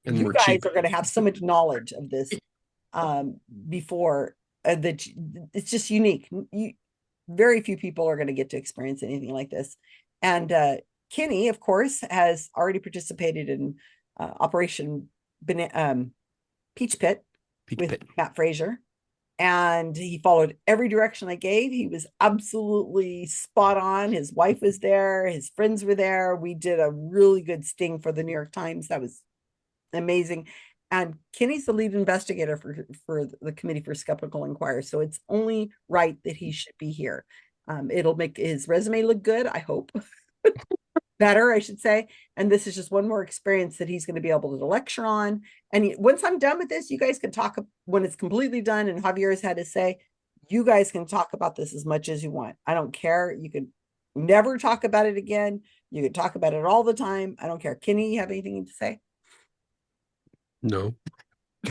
And you we're guys cheap. are going to have so much knowledge of this before that it's just unique. Very few people are going to get to experience anything like this. And Kenny, of course, has already participated in Operation Peach Pit with Matt Fraser, and he followed every direction I gave. He was absolutely spot on. His wife was there, his friends were there. We did a really good sting for the New York Times. That was amazing. And Kenny's the lead investigator for the Committee for Skeptical Inquiry, so it's only right that he should be here. It'll make his resume look good, I hope. Better, I should say. And this is just one more experience that he's going to be able to lecture on. And once I'm done with this, you guys can talk when it's completely done and Javier's had to say, you guys can talk about this as much as you want. I don't care. You can never talk about it again. You can talk about it all the time. I don't care. Kenny, you have anything to say? No.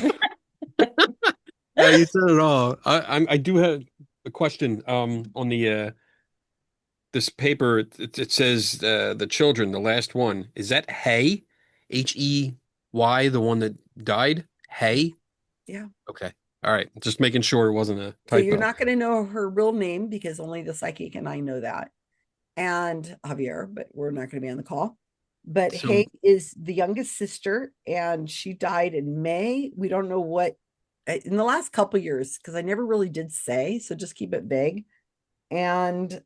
No, you said it all. I do have a question on the this paper. It says the children, the last one. Is that Hay? Hey, the one that died? Hay? Yeah. Okay. All right, just making sure it wasn't a So you're typo. not going to know her real name because only the psychic and I know that. And Javier, but we're not going to be on the call. But So Hay is the youngest sister, and she died in May. We don't know what in the last couple years because I never really did say, so just keep it vague. And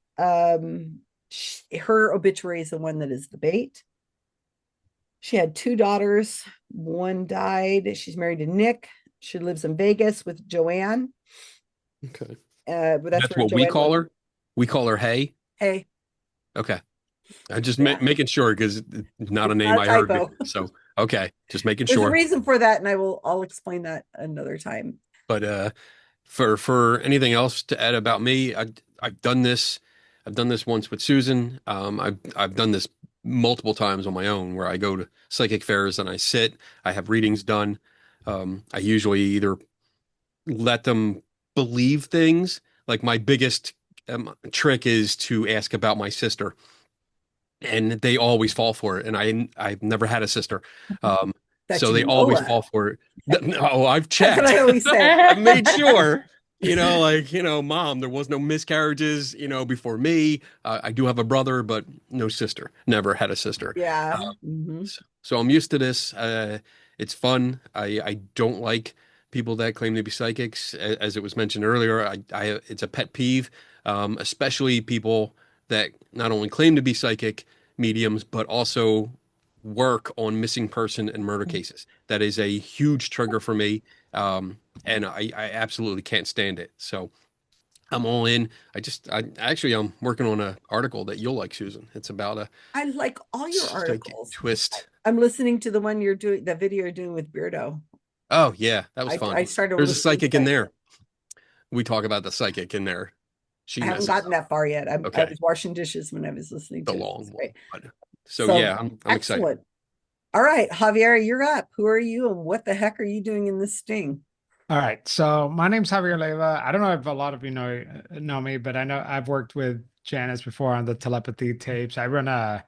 her obituary is the one that is the bait. She had two daughters. One died. She's married to Nick. She lives in Vegas with Joanne. okay, But that's that's where what we Joanne call was. her. We call her Hay. Hey, Okay, I just yeah, making sure because not a it's name not a I heard typo. before. So okay, just making There's a sure. reason for that, and I'll explain that another time. But for anything else to add about me, I've done this. I've done this once with Susan. I've done this multiple times on my own where I go to psychic fairs and I sit. I have readings done. I usually either let them believe things. Like my biggest trick is to ask about my sister, and they always fall for it. And I've never had a sister, That so you they know always of. fall for it. No, I've That's what checked. I always say. I've made sure. Like, mom, there was no miscarriages, before me. I do have a brother, but no sister. Never had a sister. Yeah. Uh, Mhm. so I'm used to this. It's fun. I don't like people that claim to be psychics. As it was mentioned earlier, it's a pet peeve, especially people that not only claim to be psychic mediums, but also work on missing person and murder cases. That is a huge trigger for me. And I absolutely can't stand it. So I'm all in. I'm working on an article that you'll like, Susan. It's about a I like all your psychic articles. twist. I'm listening to the one you're doing, the video you're doing with Beardo. Oh yeah, that was I fun. started There's a listening psychic to in it. there. We talk about the psychic in there. She I haven't messes gotten up. that far yet. I Okay, was washing dishes when I was listening the to it. long It's one. great. So So yeah, I'm excited. excellent. All right, Javier, you're up. Who are you and what the heck are you doing in this sting? All right. So my name's Javier Leiva. I don't know if a lot of you know me, but I know I've worked with Janice before on the telepathy tapes. I run a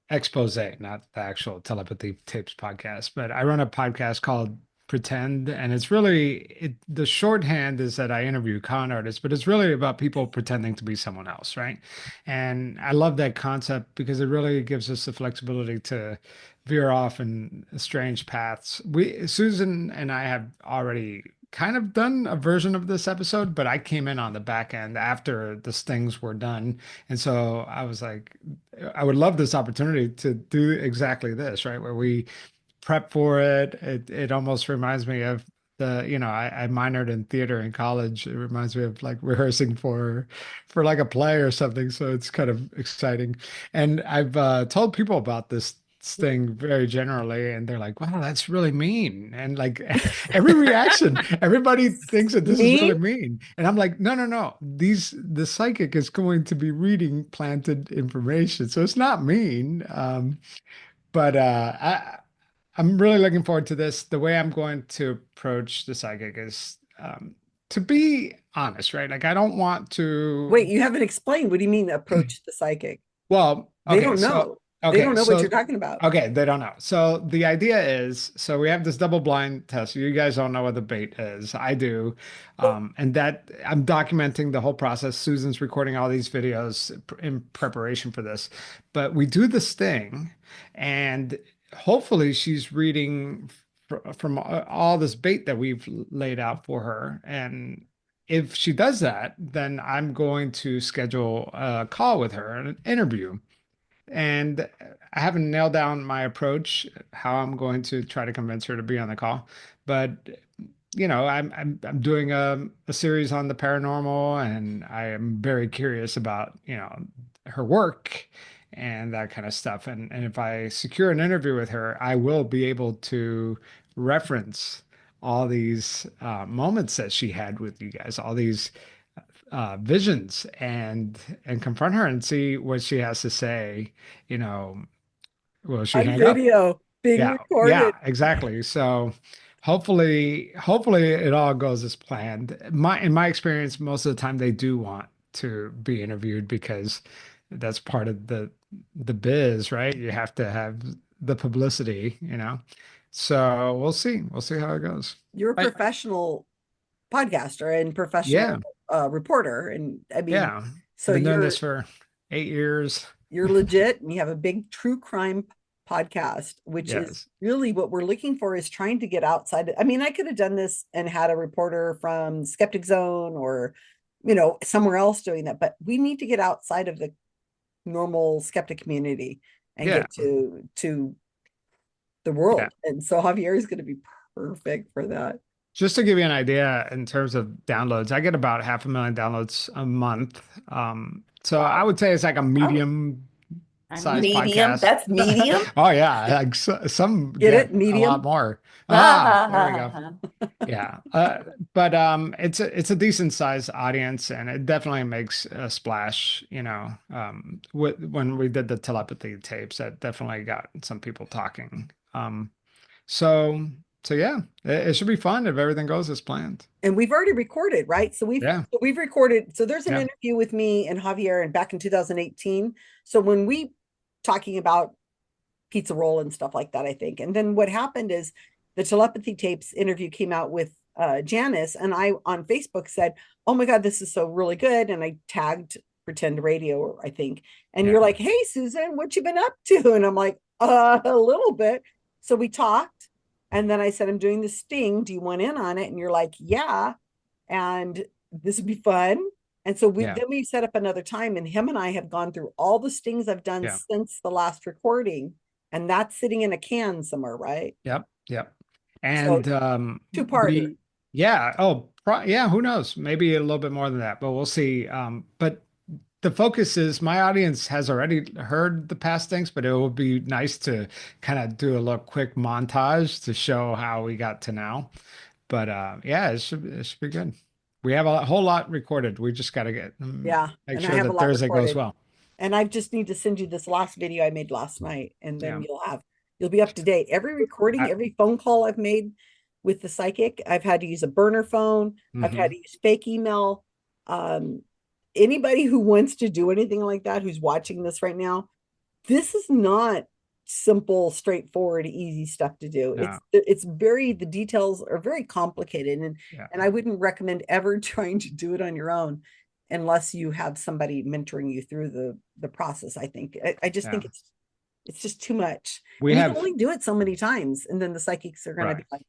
expose, not the actual telepathy tapes podcast, but I run a podcast called Pretend, and it's really the shorthand is that I interview con artists, but it's really about people pretending to be someone else, right? And I love that concept because it really gives us the flexibility to veer off in strange paths. Susan and I have already kind of done a version of this episode, but I came in on the back end after the stings were done. And so I was like, I would love this opportunity to do exactly this, right? Where we prep for it. It almost reminds me of I minored in theater in college. It reminds me of like rehearsing for like a play or something. So it's kind of exciting. And I've told people about this thing very generally, and they're like, "Wow, that's really mean." And like every reaction, everybody thinks that this is Me? really mean. And I'm like, "No, no, no. The psychic is going to be reading planted information, so it's not mean." But I'm really looking forward to this. The way I'm going to approach the psychic is to be honest, right? Like I don't want Wait, to. you haven't explained. What do you mean approach the psychic? Well, They don't know. They don't know what you're talking about. okay, they don't know. So the idea is, so we have this double blind test. You guys don't know what the bait is. I do, and that I'm documenting the whole process. Susan's recording all these videos in preparation for this, but we do this thing, and hopefully she's reading from all this bait that we've laid out for her. And if she does that, then I'm going to schedule a call with her, an interview. And I haven't nailed down my approach, how I'm going to try to convince her to be on the call. But I'm doing a series on the paranormal, and I am very curious about her work and that kind of stuff. And if I secure an interview with her, I will be able to reference all these moments that she had with you guys, all these visions, and confront her and see what she has to say. You know, will she On hang up? video being Yeah, recorded. yeah, exactly. So hopefully it all goes as planned. In my experience, most of the time they do want to be interviewed because that's part of the biz, right? You have to have the publicity. So we'll see how it goes. You're a I- professional podcaster and Yeah, professional reporter. And I mean, yeah. so Been doing you're this for 8 years. you're legit and you have a big true crime podcast, which is Yes. really what we're looking for, is trying to get outside. I mean, I could have done this and had a reporter from Skeptic Zone or, somewhere else doing that, but we need to get outside of the normal skeptic community and Yeah. get to the Yeah. world. And so Javier is going to be perfect for that. Just to give you an idea in terms of downloads, I get about 500,000 downloads a month. So I would say it's like a medium size Medium, podcast. that's medium. Oh yeah, like some Get it? a Medium? lot more. There we go. Yeah, but it's a decent sized audience, and it definitely makes a splash. When we did the telepathy tapes, that definitely got some people talking. So yeah, it should be fun if everything goes as planned. And we've already recorded, right? So Yeah. we've recorded. So there's an Yeah. interview with me and Javier and back in 2018. So when we talking about pizza roll and stuff like that, I think. And then what happened is the telepathy tapes interview came out with Janice, and I on Facebook said, "Oh my God, this is so really good." And I tagged Pretend Radio, I think. And Yeah. you're like, "Hey, Susan, what you been up to?" And I'm like, a little bit. So we talked. And then I said, "I'm doing the Sting. Do you want in on it?" And you're like, "Yeah." And this would be fun. And so Yeah. then we set up another time, and him and I have gone through all the Stings I've done Yeah. since the last recording. And that's sitting in a can somewhere, right? Yep. And two-parter. yeah. Oh, yeah. Who knows? Maybe a little bit more than that, but we'll see. But the focus is my audience has already heard the past things, but it would be nice to kind of do a little quick montage to show how we got to now. But yeah, it should be good. We have a whole lot recorded. We just got to make And I sure have a that lot Thursday goes recorded. well. And I just need to send you this last video I made last night, and then Yeah. you'll be up to date. Every recording, every phone call I've made with the psychic, I've had to use a burner phone. I've had to use fake email. Anybody who wants to do anything like that, who's watching this right now, this is not simple, straightforward, easy stuff to do. No. The details are very complicated, and I wouldn't recommend ever trying to do it on your own unless you have somebody mentoring you through the process. I think I just think it's just too much. We And have you can only do it so many times, and then the psychics are going to be like,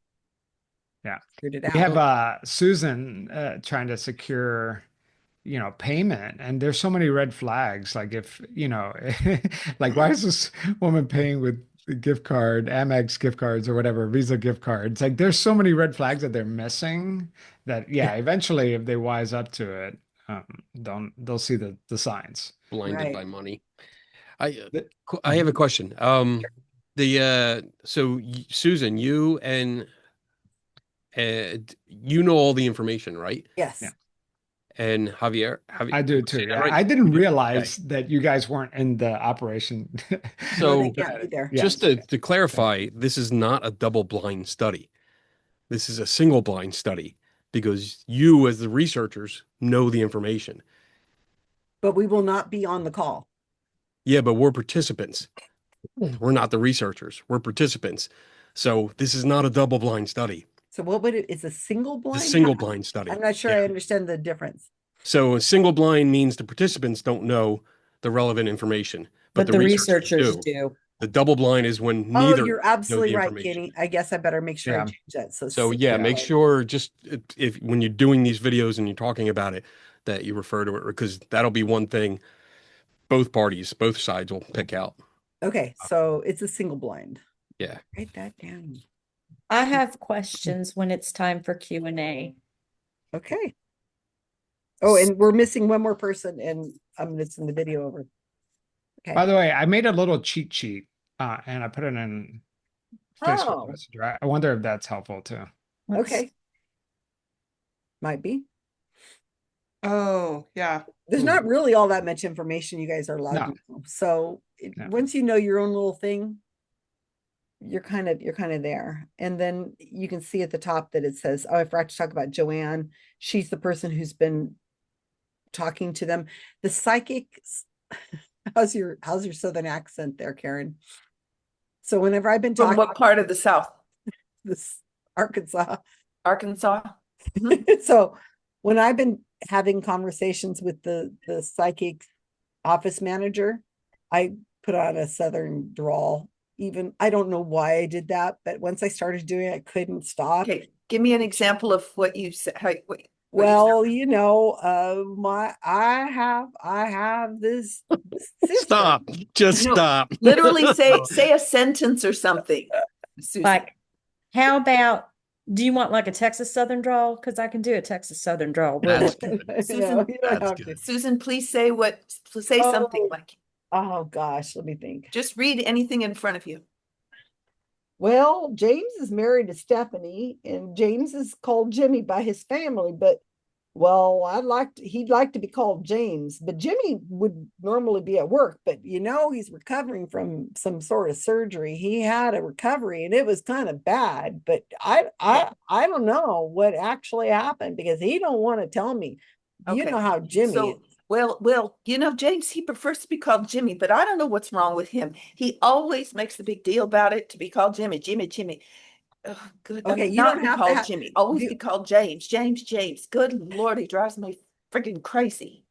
yeah, figured it we out. have Susan trying to secure payment, and there's so many red flags. Like if like why is this woman paying with the gift card, Amex gift cards or whatever, Visa gift cards? Like there's so many red flags that they're missing that eventually if they wise up to it, they'll see the signs. Blinded Right. by money. I have a question. Susan, you and you know all the information, right? Yes. Yeah. And Javier, I do too. Say that Yeah. right? I didn't realize that you guys weren't in the operation. So they can't be there. Yeah. just to clarify, this is not a double blind study. This is a single blind study because you, as the researchers, know the information. But we will not be on the call. Yeah, but we're participants. We're not the researchers. We're participants. So this is not a double blind study. So what would it? It's a single blind. It's a single blind study. I'm not sure Yeah. I understand the difference. So a single blind means the participants don't know the relevant information, But the researchers do. The double blind is when neither Oh, you're know absolutely the right, information. Kenny. I guess I better make sure I Yeah. change that. So yeah, make sure just if when you're doing these videos and you're talking about it, that you refer to it, because that'll be one thing both sides will pick out. Okay, so it's a single blind. Yeah. Write that down. I have questions when it's time for Q&A. Okay. Oh, and we're missing one more person, and I'm gonna send the video over. Okay. By the way, I made a little cheat sheet and I put it in Facebook Oh. Messenger. I wonder if that's helpful too. Okay. Might be. Oh, yeah. There's not really all that much information you guys are allowed No. to know. So No. once you know your own little thing, you're kind of there. And then you can see at the top that it says, oh, I forgot to talk about Joanne. She's the person who's been talking to them. The psychics, how's your southern accent there, Karen? So whenever I've been From talking, what part of the South? this Arkansas. Arkansas. So when I've been having conversations with the psychic office manager, I put on a Southern drawl. Even I don't know why I did that, but once I started doing it, I couldn't stop. Okay, give me an example of what you said. What you Well, you know, I have this sister. Stop. Just No, stop. literally say a sentence or something. Susan. Like, how about, do you want like a Texas Southern drawl? Because I can do a Texas Southern drawl. That's You Susan, know, you don't That's have to. good. Susan, please say something Oh. like, Oh gosh, let me think. just read anything in front of you. Well, James is married to Stephanie, and James is called Jimmy by his family, but well, he'd like to be called James, but Jimmy would normally be at work, but you know, he's recovering from some sort of surgery. He had a recovery and it was kind of bad, but I don't know what actually happened because he don't want to tell me. You Okay. know how Jimmy So, is. well, you know, James, he prefers to be called Jimmy, but I don't know what's wrong with him. He always makes a big deal about it to be called Jimmy, Jimmy, Jimmy. Oh, good. Okay, you not don't be have to called have- Jimmy. Always you- be called James, James, James. Good Lord, he drives me freaking crazy.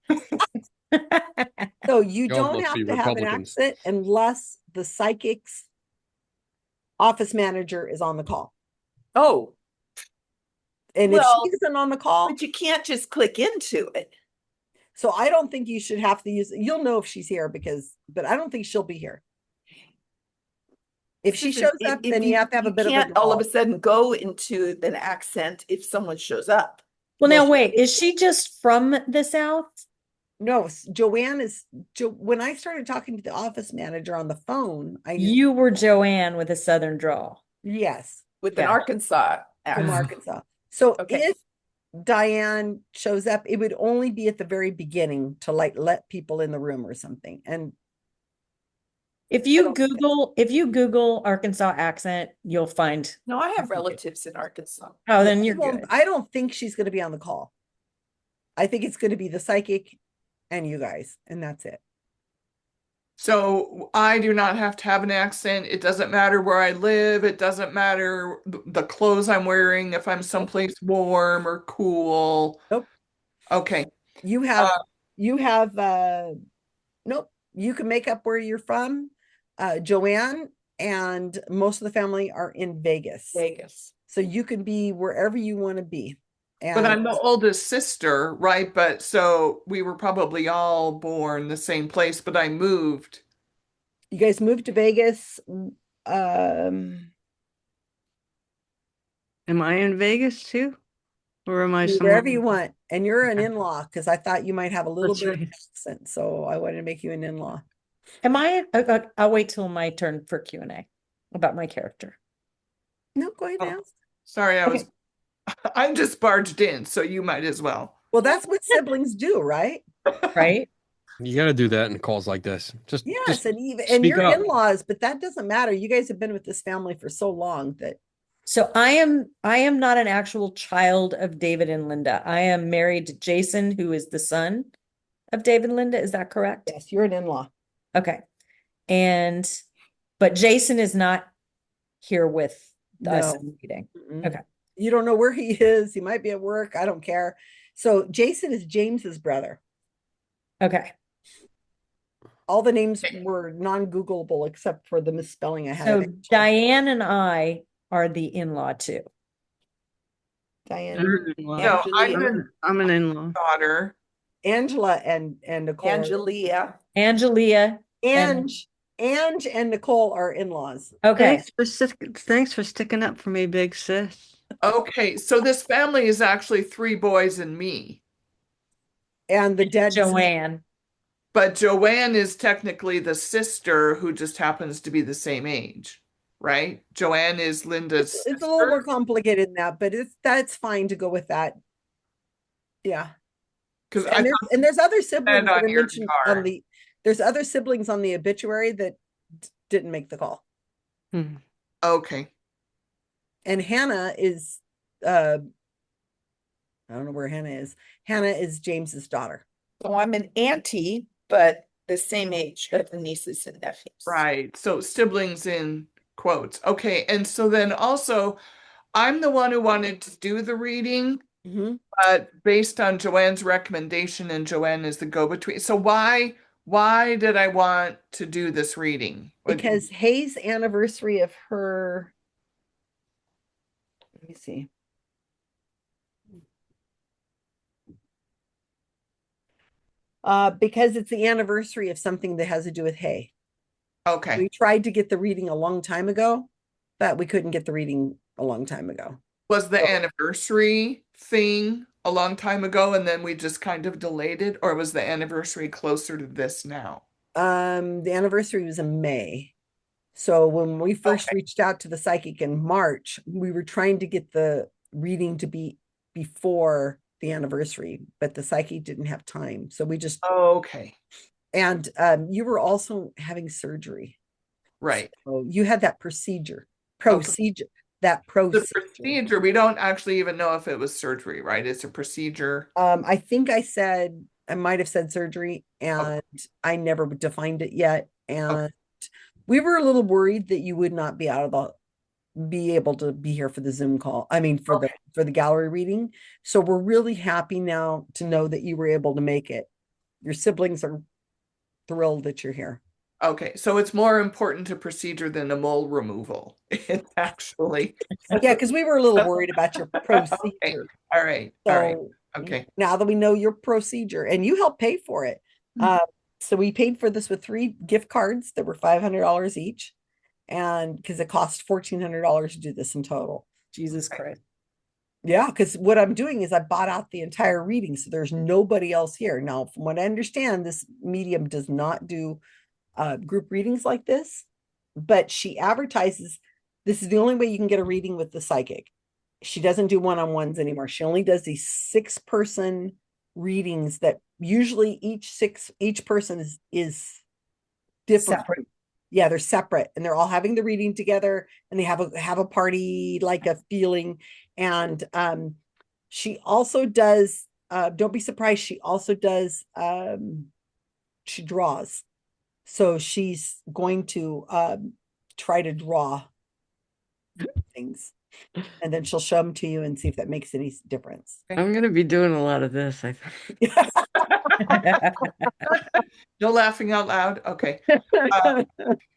So you Y'all don't must have be to have an Republicans. accent unless the psychic's office manager is on the call. Oh, And if Well, she isn't on the call, but you can't just click into it. so I don't think you should have to use it. You'll know if she's here but I don't think she'll be here. If she Susan, shows up, then you have to have a bit of a can't all of a draw. sudden go into an accent if someone shows up. Well, now Well, wait, is she just from the South? No, Joanne is when I started talking to the office manager on the phone, You were Joanne with a Southern drawl. yes, With an Gotcha. Arkansas from accent. Arkansas. So Okay. if Diane shows up, it would only be at the very beginning to like let people in the room or something. And If you Google Arkansas accent, you'll find. No, I have relatives in Arkansas. Oh, then you're well, good. I don't think she's going to be on the call. I think it's going to be the psychic and you guys, and that's it. So I do not have to have an accent. It doesn't matter where I live. It doesn't matter the clothes I'm wearing, if I'm someplace warm or cool. Nope. Okay. You have nope, you can make up where you're from. Joanne and most of the family are in Vegas. Vegas. So you can be wherever you want to be. But I'm And the oldest sister, right? But so we were probably all born the same place, but I moved. you guys moved to Vegas. Um, Am I in Vegas too? Or am I wherever you somewhere? want. And you're an in-law because I thought you might have a little That's bit of right. accent. So I wanted to make you an in-law. Am I? I'll wait till my turn for Q&A about my character. No, go ahead Oh. now. Sorry, I'm just barged in, so you might as well. Well, that's what siblings do, right? Right? You got to do that in calls like this. Just Yes, and even speak you're up. in-laws, but that doesn't matter. You guys have been with this family for so long that So I am not an actual child of David and Linda. I am married to Jason, who is the son of David and Linda. Is that correct? yes, you're an in-law. Okay. But Jason is not here with us No. in the meeting. Mm-mm. Okay. You don't know where he is. He might be at work. I don't care. So Jason is James's brother. Okay. All the names were non-Googleable except for the misspelling I had. So of Angela. Diane and I are the in-law too. Diane, I'm an in-law. No, Angelia. I'm an in-law. Daughter. Angela and Nicole. Angelia. Angelia. Ange and Nicole are in-laws. Okay. Thanks for sticking up for me, big sis. Okay, so this family is actually 3 boys and me. And the dead Joanne. But Joanne is technically the sister who just happens to be the same age, right? Joanne is Linda's It's a little sister. more complicated than that, but that's fine to go with that. Yeah. Because And there's other siblings that on are your mentioned car. on there's other siblings on the obituary that didn't make the call. Hmm. okay. And Hannah is I don't know where Hannah is. Hannah is James's daughter. So I'm an auntie, but the same age of the nieces and nephews. Right. So siblings in quotes. Okay. And so then also, I'm the one who wanted to do the reading, Mhm. but based on Joanne's recommendation, and Joanne is the go-between. So why did I want to do this reading? Because Hay's anniversary of her, let me see. Because it's the anniversary of something that has to do with Hay. Okay. We tried to get the reading a long time ago, but we couldn't get the reading a long time ago. Was the So- anniversary thing a long time ago and then we just kind of delayed it, or was the anniversary closer to this now? The anniversary was in May. So when we first Okay. reached out to the psychic in March, we were trying to get the reading to be before the anniversary, but the psychic didn't have time. So we just, Okay. and you were also having surgery. Right. So you had that procedure, that The procedure. procedure, we don't actually even know if it was surgery, right? It's a procedure. I think I might have said surgery, and I never defined it yet. And we were a little worried that you would not be able to be here for the Zoom call. I mean, for the gallery reading. So we're really happy now to know that you were able to make it. Your siblings are thrilled that you're here. Okay, so it's more important to procedure than a mole removal. It's actually. Yeah, because we were a little worried about your procedure. All right. All right. So Okay. now that we know your procedure, and you helped pay for it. So we paid for this with 3 gift cards that were $500 each. And because it cost $1,400 to do this in total. Jesus Christ. Yeah, because what I'm doing is I bought out the entire reading, so there's nobody else here. Now, from what I understand, this medium does not do group readings like this, but she advertises this is the only way you can get a reading with the psychic. She doesn't do one-on-ones anymore. She only does these 6-person readings that usually each person is different. Separate. Yeah, they're separate, and they're all having the reading together, and they have a party, like a feeling. And she also does, don't be surprised, she also does, she draws. So she's going to try to draw things, and then she'll show them to you and see if that makes any difference. I'm gonna be doing a lot of this, I think. No laughing out loud. Okay.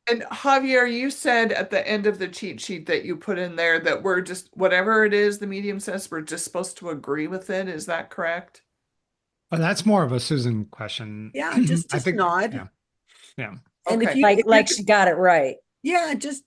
And Javier, you said at the end of the cheat sheet that you put in there that we're just, whatever it is the medium says, we're just supposed to agree with it. Is that correct? Well, that's more of a Susan question. Yeah, just I think, nod. yeah. Yeah. And if Okay. you Like she got it right. yeah, just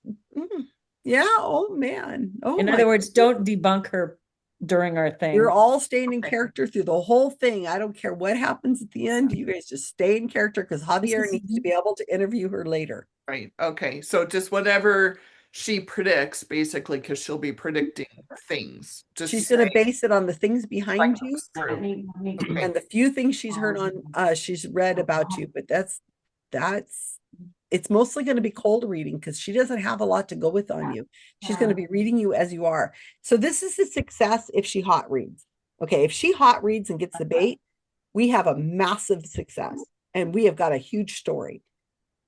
yeah, oh man. Oh In my other words, don't debunk her during our thing. You're all staying in Okay. character through the whole thing. I don't care what happens at the end. You guys just stay in character because Javier needs to be able to interview her later. Right. Okay. So just whatever she predicts, basically, because she'll be predicting things. Just She's going to saying, base it on the things behind like, you true. Okay. and the few things she's heard on, she's read about you. But that's it's mostly going to be cold reading because she doesn't have a lot to go with on you. She's going to be reading you as you are. So this is a success if she hot reads. Okay, if she hot reads and gets the bait, we have a massive success and we have got a huge story.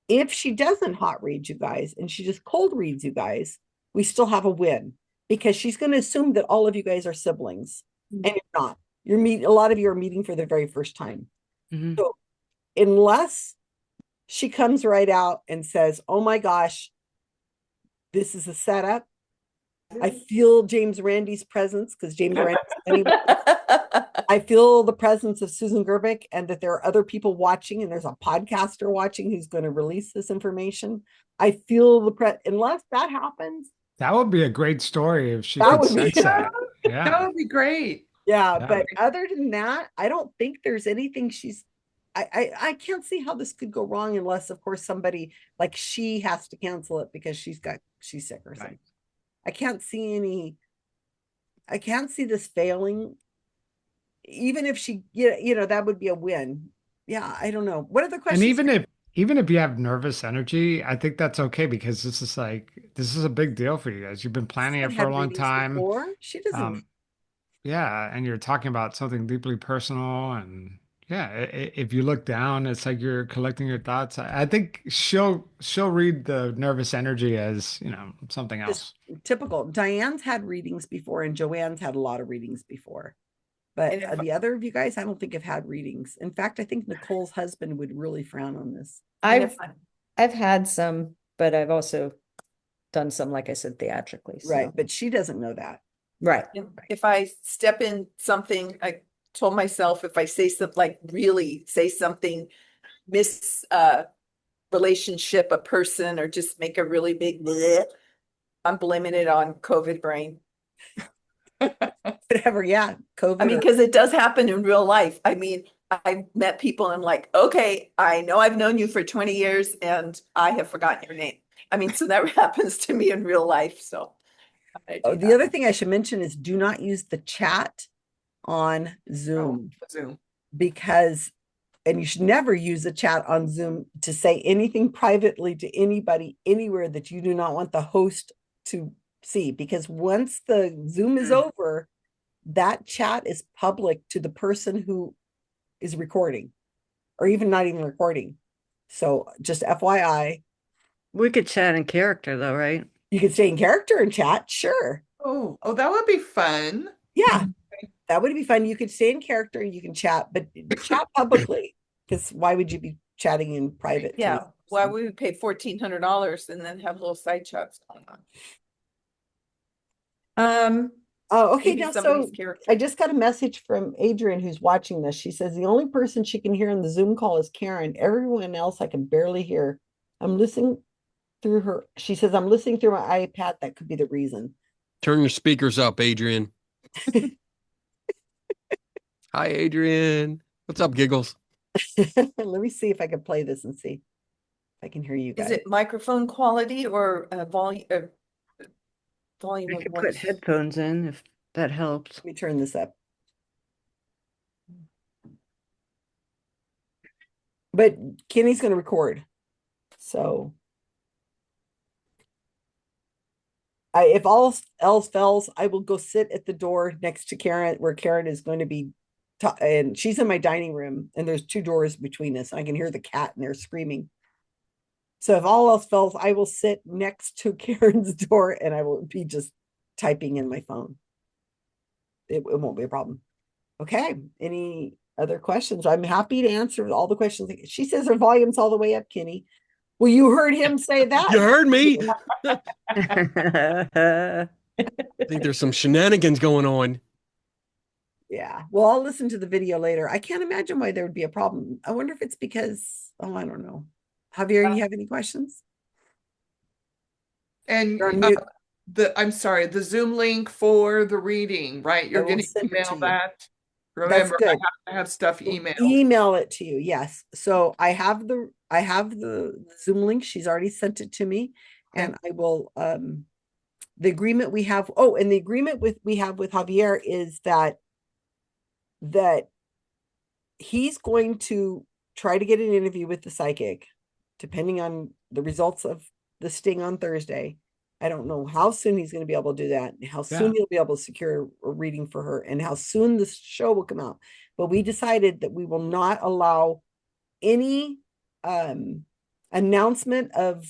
If she doesn't hot read you guys and she just cold reads you guys, we still have a win because she's going to assume that all of you guys are siblings and you're not. A lot of you are meeting for the very first time. Mhm. So unless she comes right out and says, oh my gosh, this is a setup. I feel James Randi's presence because James Randi, anyway, I feel the presence of Susan Gerbic and that there are other people watching and there's a podcaster watching who's going to release this information. I feel unless that happens. That would be a great story if she That could would be- sense that. That Yeah. would be great. Yeah, Yeah. but other than that, I don't think there's anything I can't see how this could go wrong unless, of course, somebody like she has to cancel it because she's sick or something. I can't see this failing. Even if she, that would be a win. Yeah, I don't know. What are the questions? And even if you have nervous energy, I think that's okay because this is a big deal for you guys. You've been planning it for a long time. She doesn't. Yeah, and you're talking about something deeply personal and Yeah, if you look down, it's like you're collecting your thoughts. I think she'll read the nervous energy as, something Just else. typical. Diane's had readings before, and Joanne's had a lot of readings before. But And if- the other of you guys, I don't think have had readings. In fact, I think Nicole's husband would really frown on this. and I've if I- I've had some, but I've also done some, like I said, theatrically. Right. So But she doesn't know that. right. if I step in something, I told myself if I say something, like really say something, relationship, a person, or just make a really big bleh, I'm blaming it on COVID brain. Whatever. Yeah. COVID. I mean, because it does happen in real life. I mean, I've met people and I'm like, okay, I know I've known you for 20 years and I have forgotten your name. I mean, so that happens to me in real life. So I do The that. other thing I should mention is do not use the chat on Zoom Zoom. because, and you should never use a chat on Zoom to say anything privately to anybody anywhere that you do not want the host to see, because once the Zoom is over, that chat is public to the person who is recording or even not even recording. So just FYI, We could chat in character though, right? you can stay in character and chat. Sure. Oh, that would be fun. Yeah, that would be fun. You could stay in character and you can chat, but chat publicly, because why would you be chatting in private? to Yeah, this why person? would we pay $1,400 and then have little side chats going on? Oh, okay. Maybe Now, somebody's so character. I just got a message from Adrian who's watching this. She says the only person she can hear in the Zoom call is Karen. Everyone else I can barely hear. I'm listening through her. She says I'm listening through my iPad. That could be the reason. Turn your speakers up, Adrian. Hi, Adrian. What's up, Giggles? Let me see if I can play this and see if I can hear you guys. Is it microphone quality or volume? Volume We of could put voice? headphones in if that helps. Let me turn this up. But Kenny's going to record. So if all else fails, I will go sit at the door next to Karen, where Karen is going to be, and she's in my dining room, and there's 2 doors between us. I can hear the cat and they're screaming. So if all else fails, I will sit next to Karen's door and I will be just typing in my phone. It won't be a problem. Okay. Any other questions? I'm happy to answer all the questions. She says her volume's all the way up, Kenny. Well, you heard him say that. You heard me. I I think there's some shenanigans going on. Yeah. Well, I'll listen to the video later. I can't imagine why there would be a problem. I wonder if it's because, I don't know. Javier, you have any questions? And You're on mute. I'm sorry, the Zoom link for the reading, right? You're will going to send it to email you. that. That's Remember, I good. have to have stuff emailed. Email it to you. Yes. So I have the Zoom link. She's already sent it to me, and I will the agreement we have. Oh, and the agreement we have with Javier is that he's going to try to get an interview with the psychic, depending on the results of the sting on Thursday. I don't know how soon he's going to be able to do that, and how soon he'll be able to secure a reading for her, and how soon the show will come out. But we decided that we will not allow any announcement of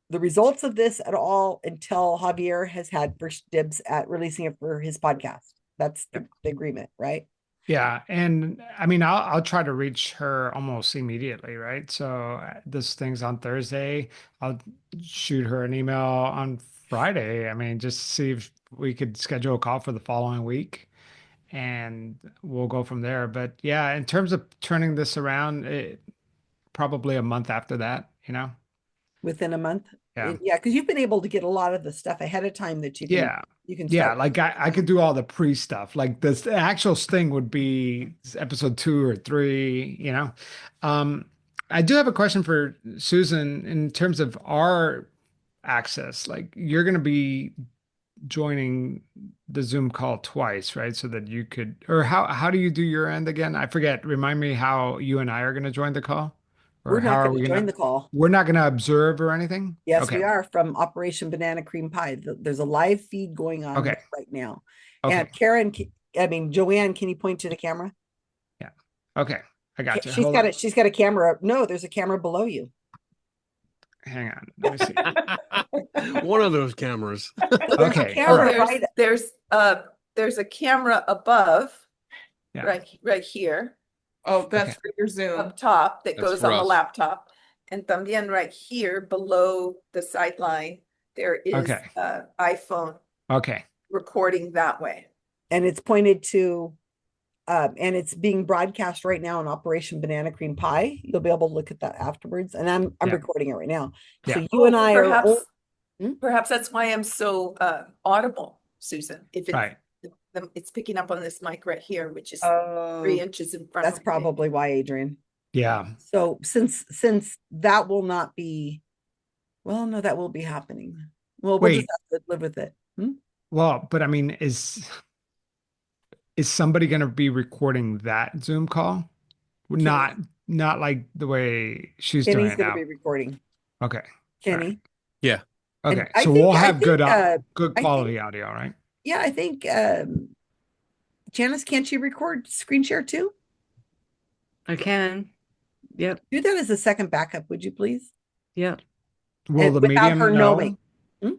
the results of this at all until Javier has had first dibs at releasing it for his podcast. That's the agreement, right? Yeah, and I mean, I'll try to reach her almost immediately, right? So this thing's on Thursday. I'll shoot her an email on Friday. I mean, just see if we could schedule a call for the following week, and we'll go from there. But yeah, in terms of turning this around, probably a month after that, Within a month. Yeah. Yeah, because you've been able to get a lot of the stuff ahead of time that you can Yeah, start. like I could do all the pre stuff. Like the actual sting would be episode 2 or 3, I do have a question for Susan in terms of our access. Like you're going to be joining the Zoom call twice, right? So that you could, or how do you do your end again? I forget. Remind me how you and I are going to join the call, or We're how not are going we to going join the call. We're not going to observe or anything? Yes, Okay. we are from Operation Banana Cream Pie. There's a live feed going on right now. Okay. And Joanne, can you point to the camera? Yeah. Okay, I got you. She's Hold got on. it. She's got a camera. No, there's a camera below you. Hang on. Let me see. One of those cameras. So there's a Okay. camera All right. There's a camera above, Yeah. right here Oh, that's Okay. for your Zoom. up top that That's goes for on the us. laptop. And también right here below the sight line, there is Okay. iPhone Okay. recording that way. And it's pointed to, and it's being broadcast right now on Operation Banana Cream Pie. You'll be able to look at that afterwards. And I'm Yeah. recording it right now. So Yeah. you and I are. Perhaps, Hmm? perhaps that's why I'm so audible, Susan. If Right. it's picking up on this mic right here, which is Oh, 3 inches in front That's of me. probably why, Adrian. Yeah. So since that will not be, well, no, that will be happening. Well, we'll just Wait. have to live with it. Well, but I mean, is somebody going to be recording that Zoom call? Not like the way she's doing Kenny's it going now. to be recording. Okay. Kenny. Yeah. And Okay. I So think- we'll I have think, good I quality think- audio, right? Yeah, I think Janice, can't you record screen share too? I can. Yep. Do that as a second backup, would you please? Yep. Will And the without medium her know? knowing.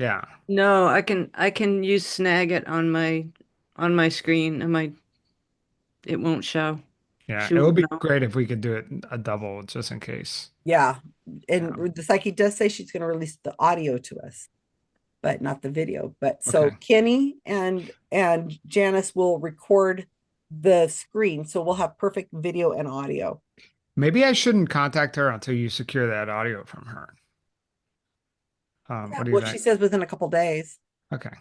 Yeah. No, I can use Snagit on my screen and it won't show. Yeah. She It would be won't know. great if we could do it a double just in case. Yeah. And Yeah. the psyche does say she's going to release the audio to us, but not the video. But so Okay. Kenny and Janice will record the screen. So we'll have perfect video and audio. Maybe I shouldn't contact her until you secure that audio from her. Yeah, What do you well, she think? says within a couple days. Okay.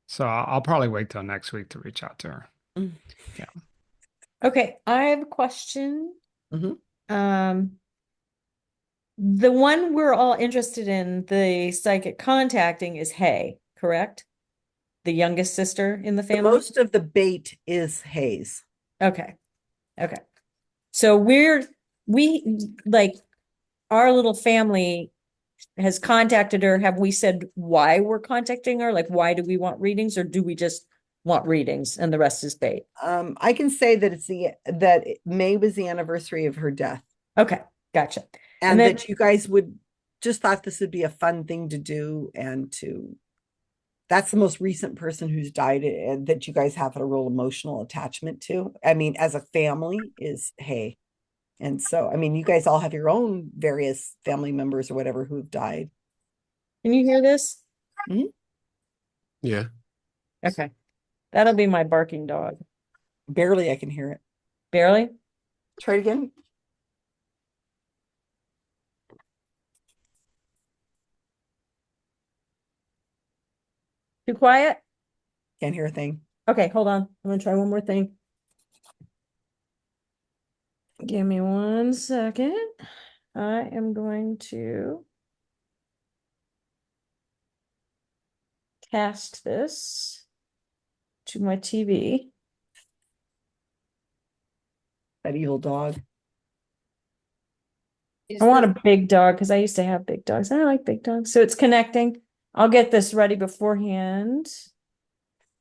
So I'll probably wait till next week to reach out to her. Okay, I have a question. Mhm. The one we're all interested in, the psychic contacting is Hay, correct? The youngest sister in the The family? most of the bait is Hayes. Okay. Okay. So we like our little family has contacted her. Have we said why we're contacting her? Like, why do we want readings, or do we just want readings and the rest is bait? I can say that May was the anniversary of her death, Okay, gotcha. and then- that you guys would just thought this would be a fun thing to do, and that's the most recent person who's died, and that you guys have a real emotional attachment to. I mean, as a family, is Hay. And so, I mean, you guys all have your own various family members or whatever who've died. Can you hear this? Yeah. Okay. That'll be my barking dog. Barely I can hear it. Barely? Try it again. Too quiet? Can't hear a thing. Okay, hold on. I'm gonna try one more thing. Give me 1 second. I am going to cast this to my TV. That evil dog. I want a big dog because I used to have big dogs. I like big dogs. So it's connecting. I'll get this ready beforehand,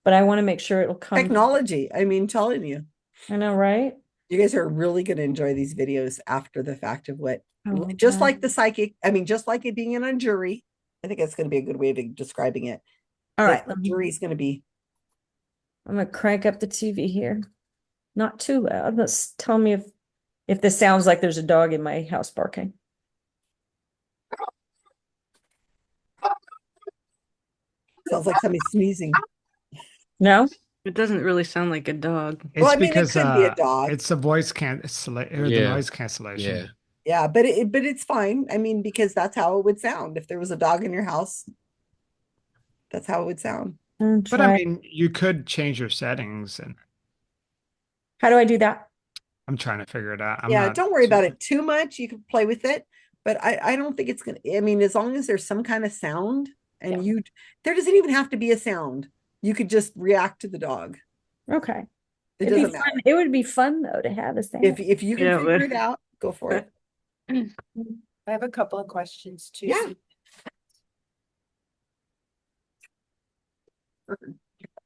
but I want to make sure it'll come. Technology. I mean, telling you. I know, right? You guys are really going to enjoy these videos after the fact of what, Oh, just wow. like the psychic, I mean, just like it being in a jury. I think that's going to be a good way of describing it. All right. The jury's going to be, I'm gonna crank up the TV here. Not too loud. Let's tell me if this sounds like there's a dog in my house barking. sounds like somebody sneezing. No? It doesn't really sound like a dog. It's Well, I mean, it because could be a dog. it's the voice the Yeah. noise cancellation. Yeah. Yeah, but it's fine. I mean, because that's how it would sound. If there was a dog in your house, that's how it would sound. But I mean, you could change your settings, and How do I do that? I'm trying to figure it out. I'm Yeah, not don't worry about super- it too much. You can play with it, but I don't think it's gonna, I mean, as long as there's some kind of sound and there doesn't even have to be a sound. You could just react to the dog. Okay. It It'd be doesn't fun. matter. It would be fun though to have a sound. If you can Yeah, figure but- it out, go for it. I have a couple of questions too. Yeah.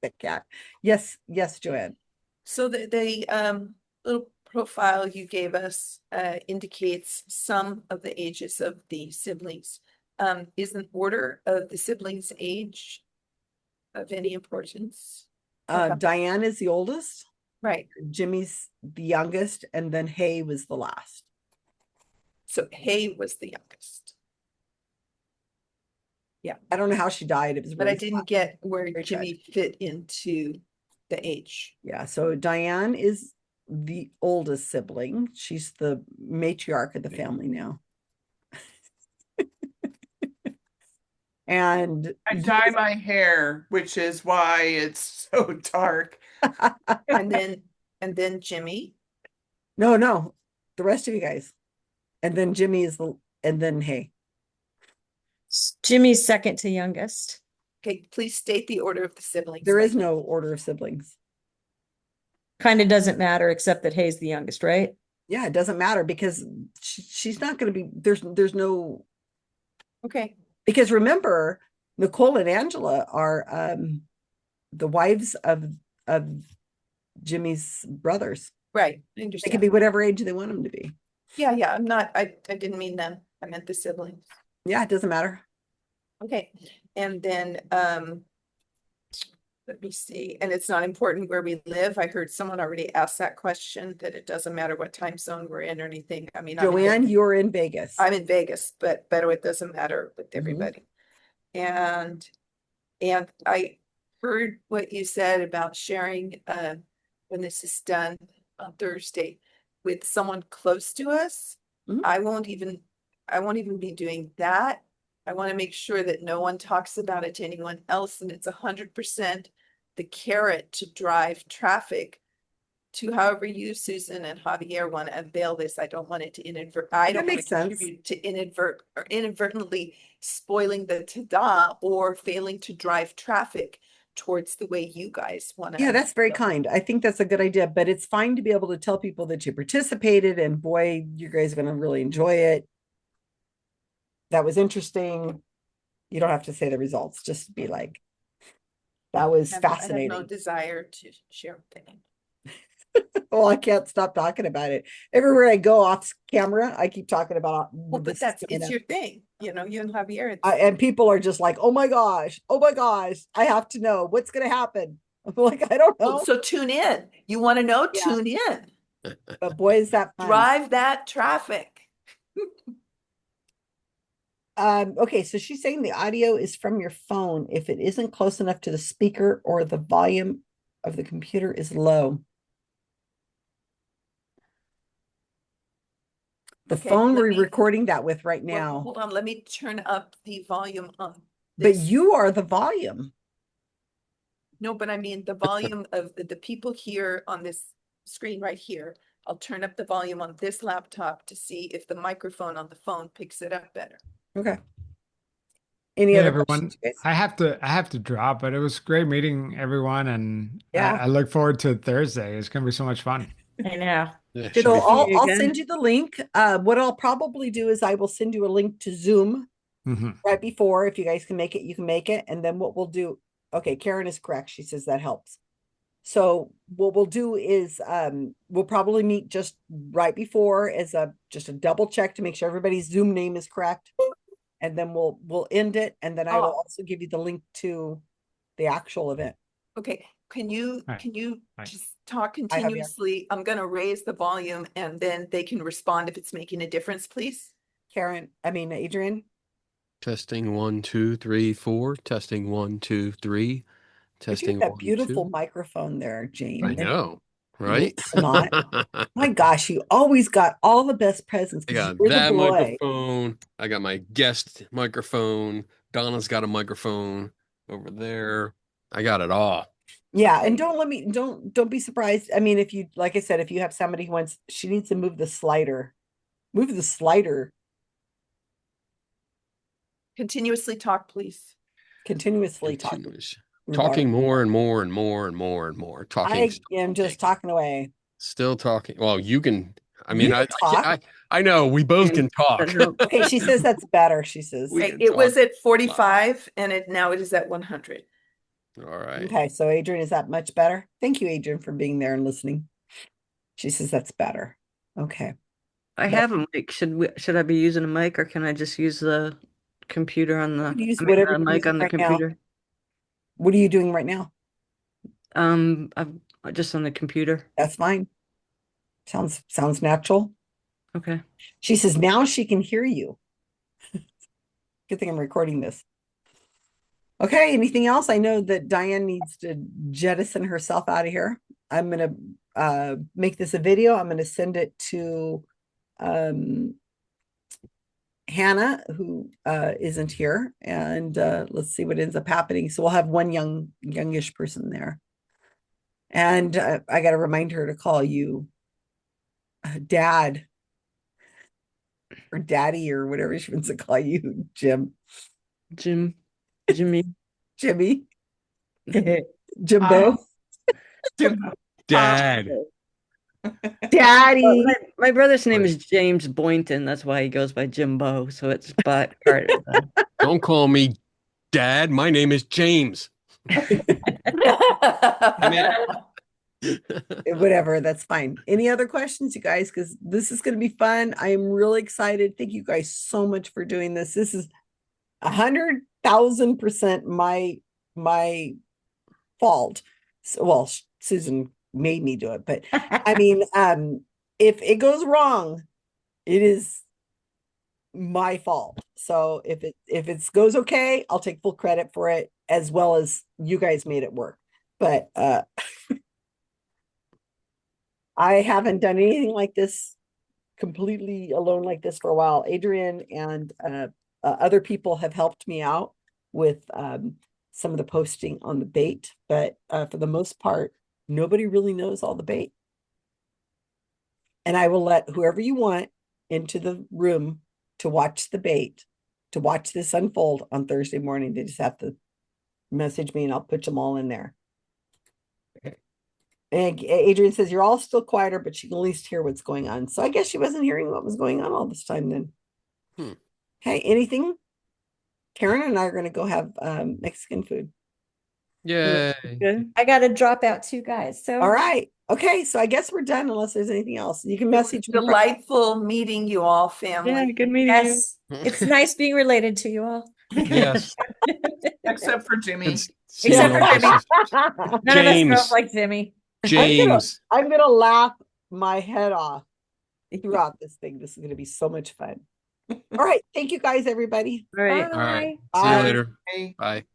The cat. Yes, Joanne. So the little profile you gave us indicates some of the ages of the siblings. Is an order of the siblings' age of any importance? Diane is the oldest, Right, Jimmy's the youngest, and then Hay was the last. so Hay was the youngest, I don't know how she died. It was but I really didn't sad. get where Very Jimmy fit into the age. Yeah, so Diane is the oldest sibling. She's the matriarch of the family now. And I dye my hair, which is why it's so dark. And then Jimmy, no, the rest of you guys. And then Jimmy is and then Hay. Jimmy's second to youngest. okay, please state the order of the siblings. There is no order of siblings. Kind of doesn't matter, except that Hay's the youngest, right? Yeah, it doesn't matter because she's not going to be, there's no, Okay, because remember, Nicole and Angela are the wives of Jimmy's brothers. right, I They can understand. be whatever age they want them to be. Yeah, I didn't mean them, I meant the siblings. Yeah, it doesn't matter. Okay, and then, let me see, and it's not important where we live. I heard someone already ask that question, that it doesn't matter what time zone we're in or anything. I mean, Joanne, you're in Vegas. I'm in Vegas, but it doesn't matter with Mhm. everybody. And I heard what you said about sharing, when this is done on Thursday with someone close to us. Mhm. I won't even be doing that. I want to make sure that no one talks about it to anyone else, and it's 100% the carrot to drive traffic to however you, Susan and Javier, want to unveil this. I don't want it to I That don't want makes to sense. contribute to inadvertently spoiling the ta-da or failing to drive traffic towards the way you guys want to. Yeah, that's very kind. I think that's a good idea, but it's fine to be able to tell people that you participated and boy, you guys are going to really enjoy it. That was interesting. You don't have to say the results, just be like, that was I have no fascinating. desire to share opinion. Oh, I can't stop talking about it. Everywhere I go off camera, I keep talking about Well, but this it's coming your thing, you and Javier. it's- up. And people are just like, oh my gosh, I have to know what's going to happen. I'm like, I don't Well, know, so tune in. You want to know? Yeah. Tune in. but boy, is that fun. Drive that traffic. Okay, so she's saying the audio is from your phone if it isn't close enough to the speaker or the volume of the computer is low. The Okay, phone let we're me- recording that with right Well, now, hold on, let me turn up the volume on. but this. you are the volume. No, but I mean the volume of the people here on this screen right here. I'll turn up the volume on this laptop to see if the microphone on the phone picks it up better. Okay. Any Hey other everyone, questions, guys? I have to drop, but it was great meeting everyone, and Yeah. I look forward to Thursday. It's gonna be so much fun. I know. Yeah, Good should So be to fun. see you I'll again. send you the link. What I'll probably do is I will send you a link to Zoom Mhm. right before. If you guys can make it, you can make it. And then what we'll do, okay, Karen is correct. She says that helps. So what we'll do is we'll probably meet just right before as just a double check to make sure everybody's Zoom name is correct. And then we'll end it. And then I will Oh. also give you the link to the actual event. Okay, can you Right. Right. just talk Javier. continuously? I'm gonna raise the volume and then they can respond if it's making a difference, please. Adrian. Testing 1, 2, 3, 4. Testing 1, 2, 3. You Testing have that 1, beautiful 2. microphone there, Jane. I know, right? looks not. My gosh, you always got all the best presents I because got you're the that boy. microphone. I got my guest microphone. Donna's got a microphone over there. I got it all. Yeah, and don't be surprised. I mean, if you, like I said, if you have somebody who wants, she needs to move the slider. Move the slider Continuously talk, please. continuously talking. Continuous. Talking more and more and more and more and more. Talking. I still am just talking, talking away. Still talking. Well, you can. I You mean, can talk. I know we both can talk. That helps. Okay, she says that's better. She says. We Okay, can it was talk. at 45 and now it is at 100. All right. Okay, so Adrian, is that much better? Thank you, Adrian, for being there and listening. She says that's better. Okay. I But- have a mic. Should I be using a mic, or can I just use the computer on the, Use I mean, whatever the you're mic using on the right now. computer? What are you doing right now? I'm just on the computer. That's fine. Sounds natural. Okay. She says now she can hear you. Good thing I'm recording this. Okay, anything else? I know that Diane needs to jettison herself out of here. I'm gonna make this a video. I'm gonna send it to Hannah, who isn't here, and let's see what ends up happening. So we'll have one youngish person there. And I got to remind her to call you dad or daddy or whatever she wants to call you, Jimmy, Jimmy. Jimbo, Dad. daddy. Well, my brother's name Right. is James Boynton. That's why he goes by Jimbo. So it's part of the. Don't call me Dad. My name is James. Whatever, that's fine. Any other questions, you guys? Because this is going to be fun. I am really excited. Thank you guys so much for doing this. This is 100,000% my fault. So, well, Susan made me do it, but I mean, if it goes wrong, it is my fault. So if it goes okay, I'll take full credit for it, as well as you guys made it work. But I haven't done anything like this completely alone like this for a while. Adrian and other people have helped me out with some of the posting on the bait, but for the most part, nobody really knows all the bait. And I will let whoever you want into the room to watch the bait, to watch this unfold on Thursday morning. They just have to message me and I'll put them all in there. And Adrian says, you're all still quieter, but she can at least hear what's going on. So I guess she wasn't hearing what was going on all this time then. Hey, anything? Karen and I are going to go have Mexican food. Yay. Good. I got to drop out too, guys. So All right. Okay. So I guess we're done unless there's anything else. You can message me. Delightful meeting you all, Yeah, family. good meeting yes, it's nice being related to you all. Yes. Except for Jimmy. It's seeing Except all for this Jimmy. is- None of us James. girls like Jimmy. James. I'm going to laugh my head off throughout this thing. This is going to be so much fun. All right. Thank you guys, everybody. you. All right. All right. Bye. See you Bye. later. Hey. Bye.